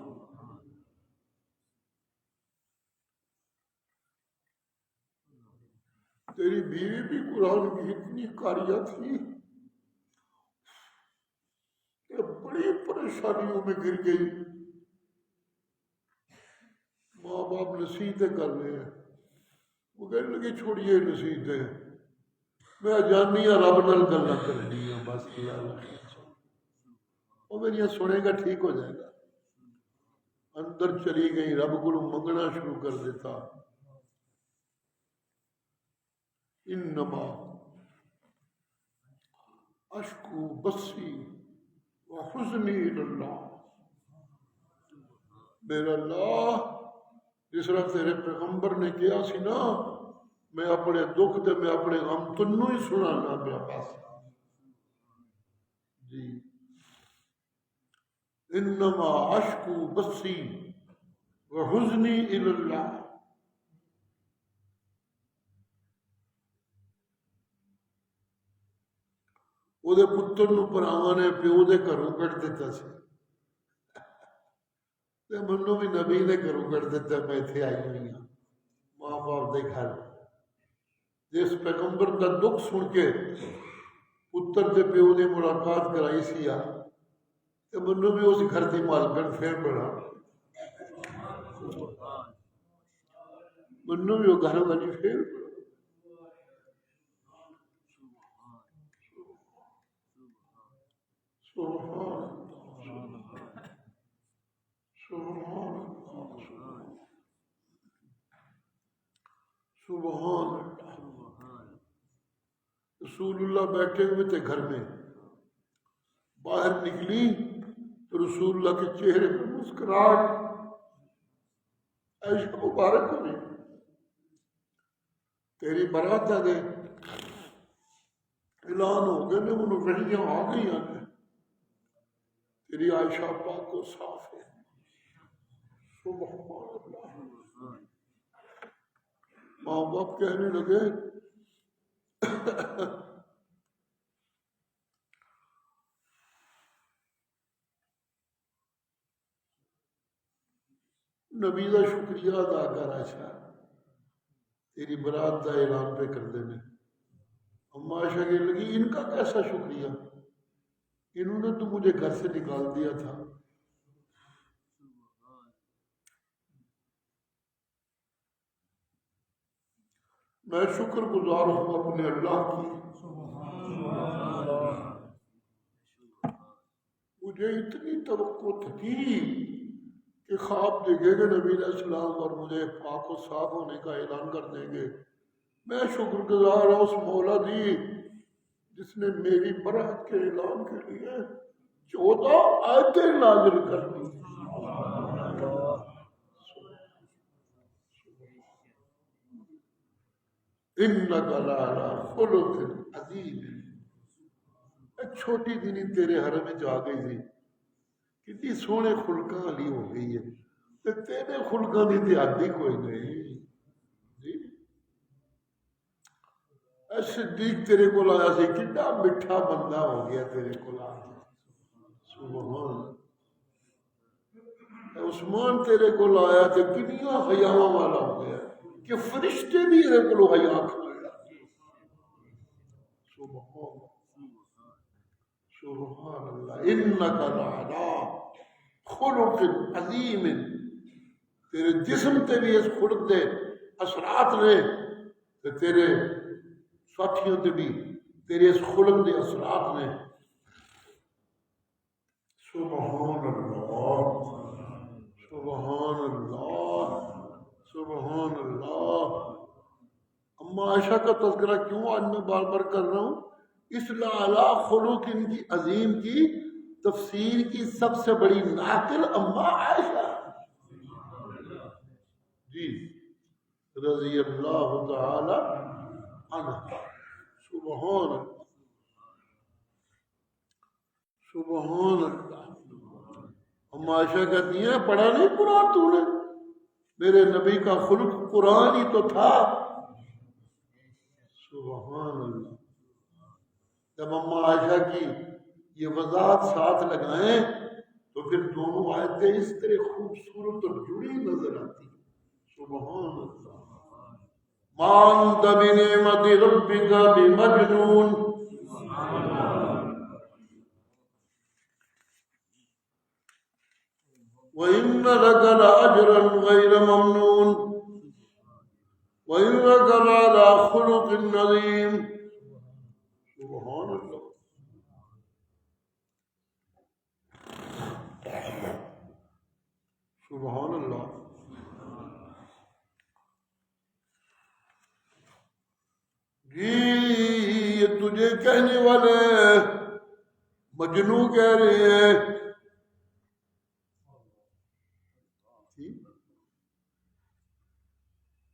تیری بیوی بھی قرآن کی اتنی قاریہ تھی کہ بڑی پریشانیوں میں گر گئی۔ ماں باپ نصیحتیں کر رہے ہیں، وہ کہنے لگے چھوڑیے نصیحتیں، میں جانی رب نال گلاں کرنی ہے بس، وہ میری یہ سنے گا ٹھیک ہو جائے گا۔ اندر چلی گئی، رب کو منگنا شروع کر دیتا۔ انما اشکو بسی وحزنی اللہ، میرا اللہ جس طرح تیرے پیغمبر نے کیا سی نا، میں اپنے دکھ تے میں اپنے غم تنوں ہی سنانا پیا بس جی۔ انما اشکو بسی وحزنی اللہ، وہ دے پتر نو پراواں نے پیو دے گھروں کٹ دیتا سی، تے منو بھی نبی نے گھروں کٹ دیتا، میں اتنے آئی ہوئی ہوں ماں باپ دے گھر۔ جس پیغمبر کا دکھ سن کے پتر دے پیو نے ملاقات کرائی سی آ، تے منو بھی اس گھر دی مالکن پھر بڑا، منو بھی وہ گھر والی پھر بڑا۔ سبحان سبحان سبحان اللہ۔ رسول اللہ بیٹھے ہوئے تھے گھر میں، باہر نکلی تو رسول اللہ کے چہرے پر مسکراہٹ، عائشہ مبارک ہوئی، تیری برات دے اعلان ہو گئے نے، انہوں وحیاں آ گئی ہیں، تیری عائشہ پاک و صاف ہے۔ سبحان اللہ۔ ماں باپ کہنے لگے نبی کا شکریہ ادا کر عائشہ، تیری برات کا اعلان پہ کر دینے۔ اما عائشہ کہنے لگی ان کا کیسا شکریہ، انہوں نے تو مجھے گھر سے نکال دیا تھا۔ میں شکر گزار ہوں اپنے اللہ کی، مجھے اتنی توقع تھی کہ خواب دیکھے گا نبی علیہ السلام اور مجھے پاک و صاف ہونے کا اعلان کر دیں گے۔ میں شکر گزار ہوں اس مولا دی جس نے میری برات کے اعلان کے لیے 14 آیتیں نازل کر دی۔ انک لعلی خلق عظیم، چھوٹی دنی تیرے حرم میں جا گئی تھی، کتنی سونے خلقاں والی ہو گئی ہے، تے تیرے خلقاں دی تے حد ہی کوئی نہیں جی۔ اے صدیق تیرے کول آیا سی، کتنا میٹھا بندہ ہو گیا تیرے کول آ کے، سبحان۔ اے عثمان تیرے کول آیا تے کنیاں حیاواں والا ہو گیا کہ فرشتے بھی تیرے کولوں حیا کھان لگ گئے۔ سبحان سبحان اللہ۔ انک لعلی خلق عظیم، تیرے جسم تے بھی اس خلق دے اثرات نے، تے تیرے ساتھیوں تے بھی تیرے اس خلق دے اثرات نے۔ سبحان اللہ سبحان اللہ سبحان اللہ۔ اما عائشہ کا تذکرہ کیوں آج میں بار بار کر رہا ہوں؟ اس لعلی خلق ان کی عظیم کی تفسیر کی سب سے بڑی ناقل اما عائشہ جی رضی اللہ تعالی عنہ۔ سبحان اللہ سبحان اللہ۔ اما عائشہ کہتی ہیں پڑھا نہیں قرآن تو نے؟ میرے نبی کا خلق قرآن ہی تو تھا. سبحان اللہ. جب اما عائشہ کی یہ وضاحت ساتھ لگائیں تو پھر دونوں آیتیں اس طرح خوبصورت اور جڑی نظر آتی. سبحان اللہ. ما انت بنعمت ربک بمجنون. وَإِنَّ لَكَ لَأَجْرًا غَيْرَ مَمْنُونٍ وَإِنَّكَ لَعَلَىٰ خُلُقٍ عَظِيمٍ. سبحان اللہ. سبحان اللہ. جی یہ تجھے کہنے والے مجنوں کہہ رہے ہیں.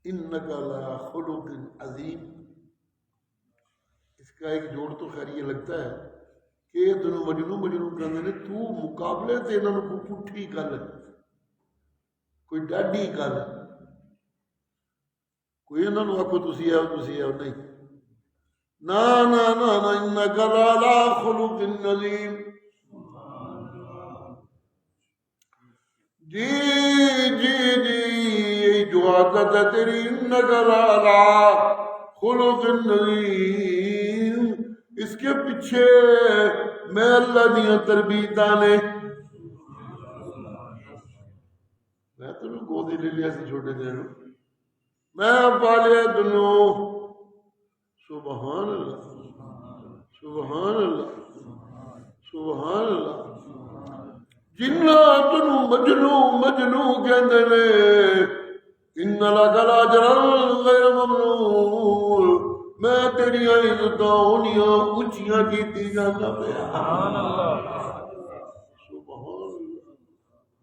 انک لعلی خلق عظیم. اس کا ایک جوڑ تو خیر یہ لگتا ہے کہ یہ تینوں مجنوں کہندے نے تو مقابلے تے انہاں نوں کوئی پٹھی گل کوئی ڈاڈی گل کوئی انہاں نوں آکھو تسی آؤ نہیں. نا نا نا نا انک لعلی خلق عظیم. جی جی جی جو عادت ہے تیری انک لعلی خلق عظیم. اس کے پیچھے میں اللہ دیاں تربیتاں نے. میں تینوں گودی لے لیا سی چھوٹے دن میں پالیا تینوں. سبحان اللہ. سبحان اللہ. سبحان اللہ. جنہاں تینوں مجنوں کہندے نے ان لک لاجرا غیر ممنون. میں تیریاں عزتاں ہونیاں اونچیاں کیتی جانا پیا. سبحان اللہ.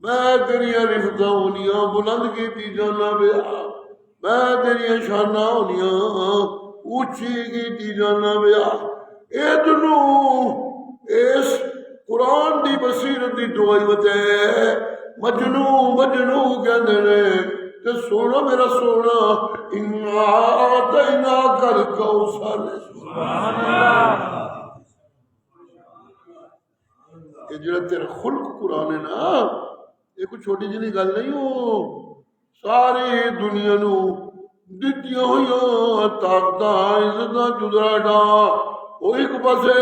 میں تیریاں رفتاں ہونیاں بلند کیتی جانا پیا. میں تیریاں شاناں ہونیاں اونچی کیتی جانا پیا. اے تنوں اس قرآن دی بصیرت دی دعائی وتے مجنوں کہندے نے کہ سونا میرا سونا انا اعطیناک الکوثر. سبحان اللہ. یہ جڑا تیرا خلق قرآن ہے نا یہ کوئی چھوٹی جنی گل نہیں ہو. ساری دنیا نو دتیاں ہوئیاں طاقتاں عزتاں جدراٹاں وہ ایک پاسے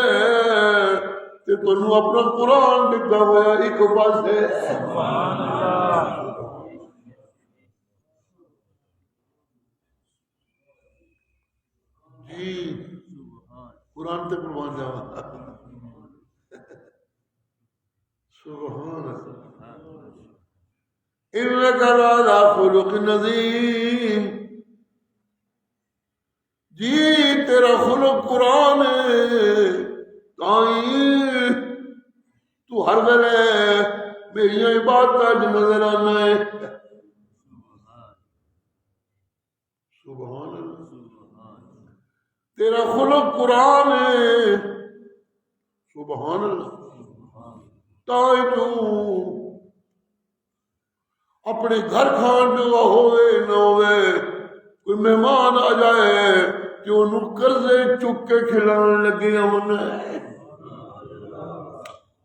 تے تنوں اپنا قرآن دتا ہوا ایک پاسے. سبحان اللہ. جی قرآن تے قربان جاواں. سبحان اللہ. انک لعلی خلق عظیم. جی تیرا خلق قرآن ہے تائیں تو ہر ویلے میری عبادت نظر آنا ہے. سبحان اللہ. تیرا خلق قرآن ہے. سبحان اللہ. تائیں تو اپنے گھر کھان جو ہوئے نہ ہوئے کوئی مہمان آ جائے کہ انہوں قرضے چک کے کھلانے لگے ہوں.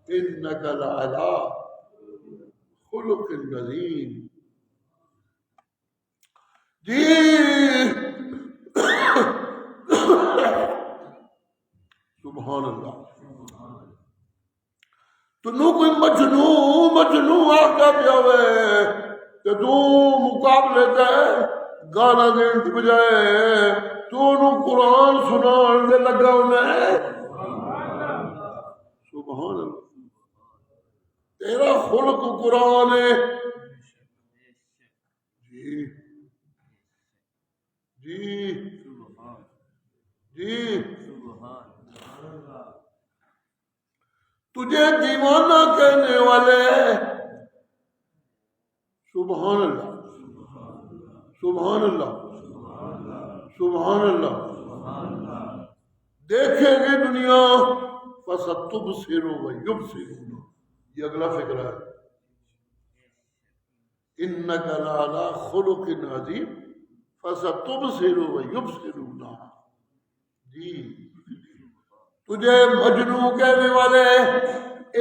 انک لعلی خلق عظیم. جی سبحان اللہ. تنوں کوئی مجنوں آگا پیا ہوئے کہ تو مقابلے تے گانا دین کی بجائے تو انہوں قرآن سنان دے لگا انہیں. سبحان اللہ. تیرا خلق قرآن ہے. جی جی جی تجھے دیوانہ کہنے والے. سبحان اللہ. سبحان اللہ. سبحان اللہ. دیکھیں گے دنیا فَسَتُبْصِرُ وَيُبْصِرُونَ. یہ اگلا فکرہ ہے. انک لعلی خلق عظیم فستبصر ویبصرون. جی تجھے مجنون کہنے والے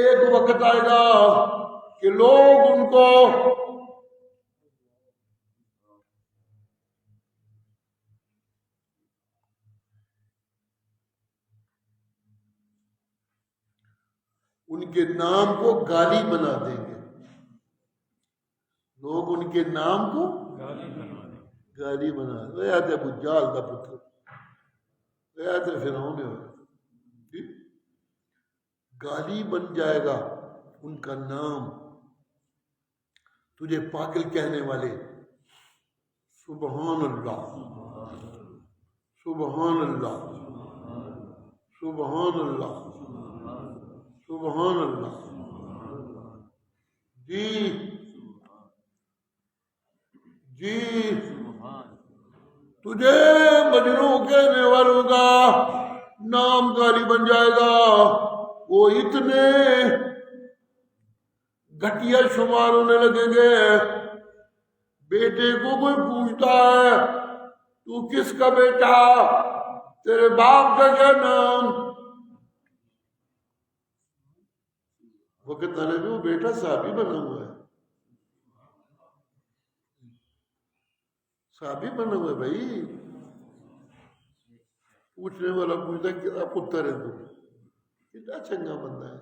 ایک وقت آئے گا کہ لوگ ان کو ان کے نام کو گالی بنا دیں گے. لوگ ان کے نام کو گالی بنا دیں. ابو جہل کا پتر فرعون ہے. گالی بن جائے گا ان کا نام. تجھے پاگل کہنے والے. سبحان اللہ سبحان اللہ سبحان اللہ سبحان اللہ. جی جی تجھے مجنون کہنے والوں کا نام گالی بن جائے گا. وہ اتنے گھٹیا شمار ہونے لگیں گے. بیٹے کو کوئی پوچھتا ہے تو کس کا بیٹا, تیرے باپ کا کیا نام؟ وہ کہتا ہے وہ بیٹا صحابی بنا ہوا ہے. صحابی بنا ہوا ہے بھائی. پوچھنے والا پوچھتا کیا پتر ہے تو کتنا چنگا بندہ ہے,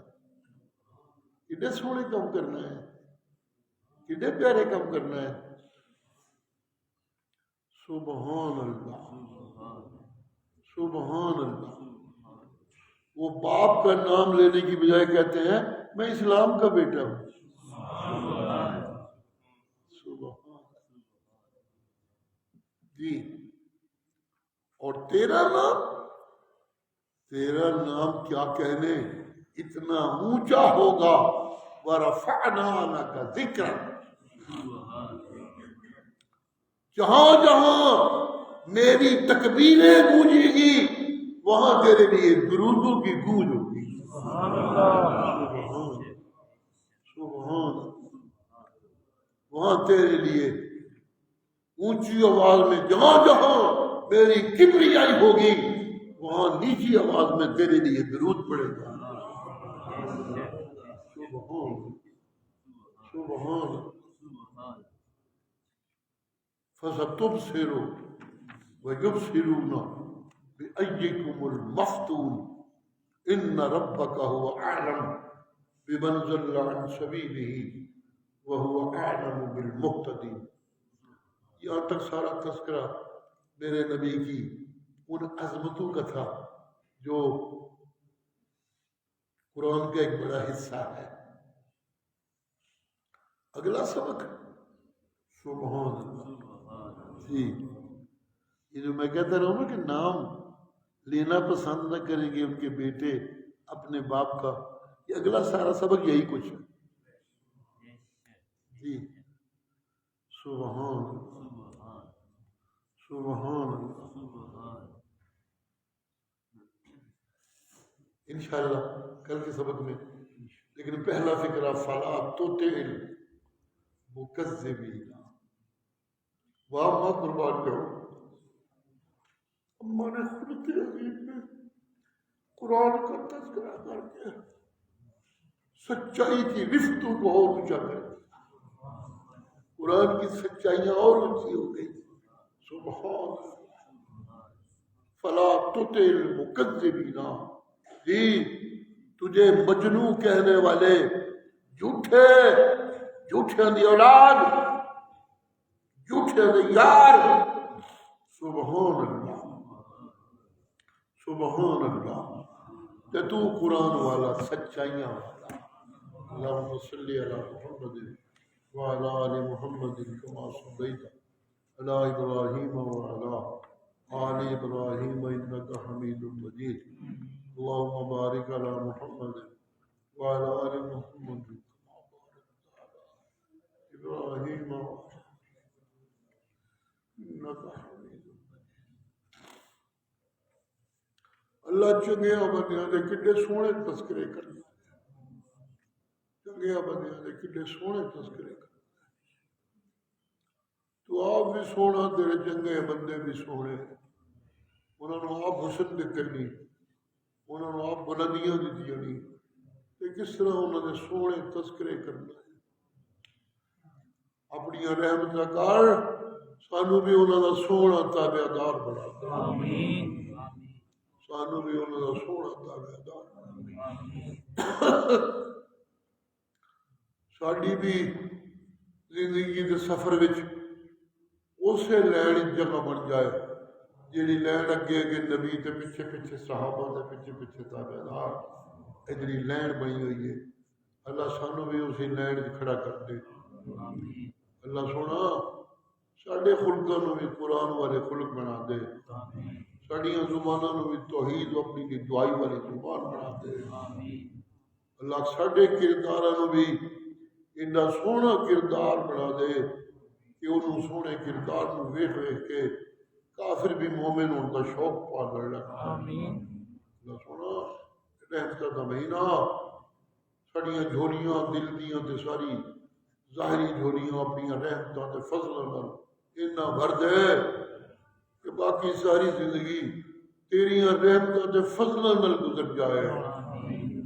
کتنے سونے کام کرنا ہے, کتنے پیارے کام کرنا ہے. سبحان اللہ سبحان اللہ. وہ باپ کا نام لینے کی بجائے کہتے ہیں میں اسلام کا بیٹا ہوں. سبحان جی. اور تیرا نام کیا کہنے, اتنا اونچا ہوگا. وَرَفَعْنَا لَكَ ذِكْرًا. جہاں جہاں میری تکبیریں گونجے گی وہاں تیرے لیے درودوں کی گونج ہوگی. سبحان. وہاں تیرے لیے اونچی آواز میں جہاں جہاں میری کبریائی ہوگی وہاں نیچی آواز میں تیرے لیے درود پڑے گا. سبحان سبحان. فَسَتُبْصِرُ وَيُبْصِرُونَ بِأَيِّكُمُ الْمَفْتُونُ إِنَّ رَبَّكَ هُوَ أَعْلَمُ بِمَنْ ضَلَّ عَنْ سَبِيلِهِ وَهُوَ أَعْلَمُ بِالْمُهْتَدِينَ. یہاں تک سارا تذکرہ میرے نبی کی ان عظمتوں کا تھا جو قرآن کا ایک بڑا حصہ ہے. اگلا سبق سبحان اللہ. جی یہ جو میں کہتا رہا ہوں نا کہ نام لینا پسند نہ کریں گے ان کے بیٹے اپنے باپ کا, یہ اگلا سارا سبق یہی کچھ ہے. جی سبحان سبحان اللہ. انشاءاللہ کل کے سبق میں. لیکن پہلا فکرہ فَلَا تُطِعِ الْمُكَذِّبِينَ. واہ ماں قربان کرو. اماں نے خلق عظیم میں قرآن کا تذکرہ کر کے سچائی کی رفتوں کو اور اونچا کر دیا. قرآن کی سچائیاں اور اونچی ہو گئی. سبحان. فَلَا تُطِعِ الْمُكَذِّبِينَ. جی تجھے مجنون کہنے والے جھوٹے دی اولاد, جھوٹے دی یار. سبحان اللہ سبحان اللہ. کہ تو قرآن والا, سچائیاں والا. اللہم صلی علی محمد وعلی آل محمد کما صلیت علی ابراہیم وعلی آل ابراہیم انک حمید مجید. اللہم بارک علی محمد وعلی آل محمد کما بارکت علی ابراہیم انک حمید مجید. اللہ چنگیا بندیاں دے کڈے سونے تذکرے کرنا. چنگیا بندیاں دے کڈے سونے تذکرے کرنا. تو آپ بھی سونا، تیرے چنگے بندے بھی سونے، انہوں نے آپ حسن دیتے نہیں، انہوں نے آپ بلندیاں دیتی نہیں، کہ کس طرح انہوں نے سونے تذکرے کرنا ہے۔ اپنی رحمت کر سانو بھی انہوں کا سونا تابع دار بنا دے، سانو بھی انہوں کا سونا تابع دار بنا دے۔ ساڈی بھی زندگی کے سفر وچ اسے لین جگہ بن جائے جیڑی لین اگے اگے نبی تے پیچھے پیچھے صحابہ تے پیچھے پیچھے تابع دار، اے جڑی لین بنی ہوئی ہے، اللہ سانو بھی اسی لین کھڑا کر دے۔ اللہ سونا ساڈے خلقاں نو بھی قرآن والے خلق بنا دے، ساڈیاں زباناں نو بھی توحید و اپنی دی دعائی والی زبان بنا دے۔ اللہ ساڈے کرداراں نو بھی انہا سونا کردار بنا دے کہ انہوں سونے کردار نو ویکھ ویکھ کے کافر بھی مومن ہون دا شوق پا لگتا۔ اللہ سونا رحمت دا مہینہ ساڈیاں جھولیاں دل دیاں تے ساری ظاہری جھولیاں اپنی رحمتاں تے فضل نال اتنا بھر دے کہ باقی ساری زندگی تیری رحمتاں تے فضل نال گزر جائے،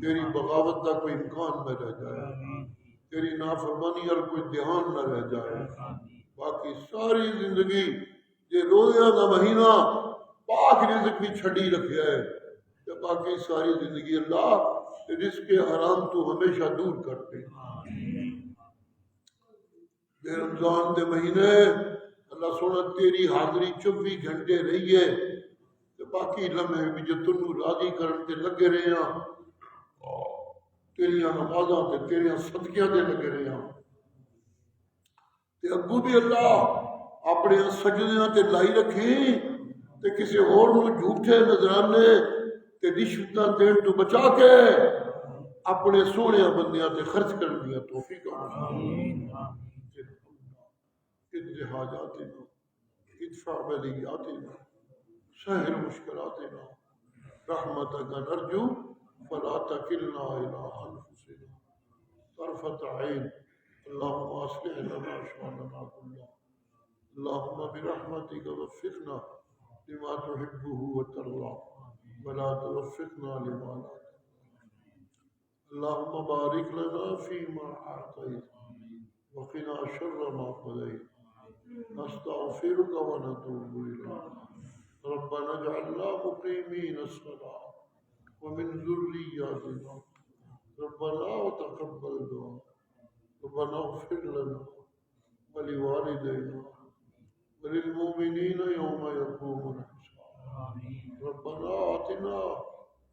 تیری بغاوت کا کوئی امکان نہ رہ جائے، تیری نافرمانی اور کوئی دھیان نہ رہ جائے۔ باقی ساری زندگی یہ روزہ کا مہینہ پاک رزق بھی چھڑی رکھیا ہے، کہ باقی ساری زندگی اللہ رزق حرام تو ہمیشہ دور کرتے۔ بے رمضان دے مہینے اللہ سونا تیری حاضری 24 گھنٹے رہی ہے، کہ باقی لمحے بھی جو تنو راضی کرن تے لگے رہے ہیں، تیریاں نمازاں تے تیریاں صدقیاں تے لگے رہے ہیں، تے اگو بھی اللہ اپنے سجدیاں تے لائی رکھی تے کسی اور نو جھوٹے نظرانے تے رشوتاں دین تو بچا کے اپنے سونے بندیاں تے خرچ کر دیا توفیق ادھ حاجاتنا ادفع بلیاتنا سہل مشکلاتنا رحمتک نرجو فلا تکلنا الى انفسنا طرفت عین اللہم اصلح لنا شأننا كله اللہم برحمتک وفقنا لما تحبه وترضى ولا توفقنا لما لا ترضى اللہم بارک لنا فيما أعطيت وقنا شر ما قضيت نستغفرك ونتوب إليك ربنا اجعلنا مقيمين الصلاة ومن ذرياتنا ربنا وتقبل دعاء ربنا اغفر لنا ولوالدينا وللمؤمنين يوم يقوم الحساب ربنا آتنا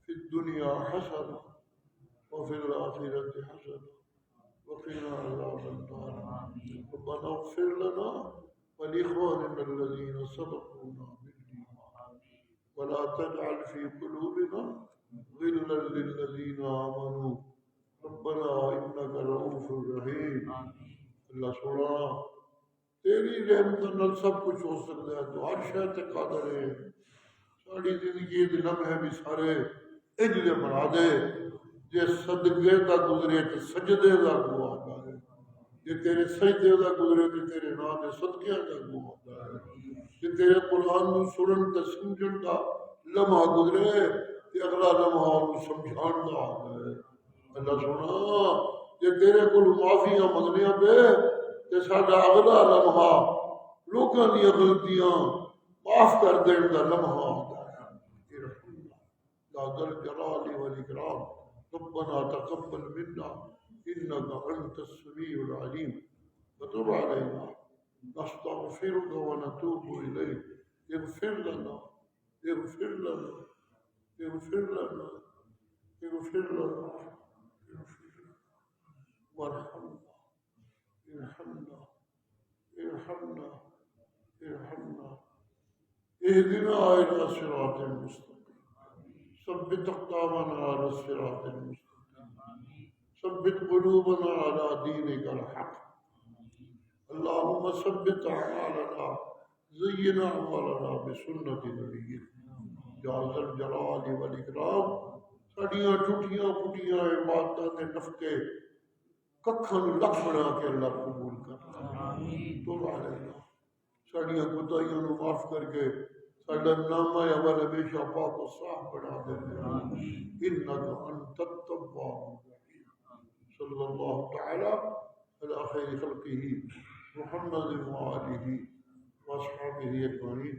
في الدنيا حسنة وفي الآخرة حسنة وقنا عذاب النار ربنا اغفر لنا ولإخواننا الذين سبقونا بالإيمان ولا تجعل في قلوبنا غلا للذين آمنوا ربنا إنك رؤوف رحيم۔ اللہ سونا تیری رحمت نال سب کچھ ہو سکتا ہے، تو ہر شے تے قادر ہے۔ ساری زندگی دے لمحے بھی سارے اجلے بنا دے، جے صدقے دا گزرے تے سجدے دا گواہ ہے، جے تیرے سجدے دا گزرے تے تیرے نام دے صدقے دا گواہ ہے، جے تیرے قرآن نو سنن تے سمجھن دا لمحہ گزرے تے اگلا لمحہ نو سمجھان دا ہے۔ اللہ سونا جے تیرے کول معافیاں منگنیاں پہ تے ساڈا اگلا لمحہ لوکاں دی غلطیاں معاف کر دین دا لمحہ آندا ہے۔ لا ذل جلال والاکرام ربنا تقبل منا انك انت السميع العليم وتب علينا نستغفرك ونتوب اليك اغفر لنا اغفر لنا اغفر لنا اغفر لنا وارحمنا ارحمنا ارحمنا ارحمنا اهدنا الى صراط المستقيم ثبت اقدامنا على الصراط المستقيم ثبت قلوبنا على دينك الحق اللهم ثبت اعمالنا زين اعمالنا بسنة نبيك يا ذا الجلال والاکرام۔ ساڈیاں ٹوٹیاں پھٹیاں عبادتاں تے نفقے ککھاں نوں لکھ بنا کے اللہ قبول کر توبہ علینا ساڑیاں کوتاہیاں نو معاف کر کے ساڈا نامہ اول ہمیشہ پاک و صاف بنا دے انک انت التواب الرحیم صلی اللہ تعالی علی خیر خلقہ محمد و آلہ و اصحابہ اجمعین.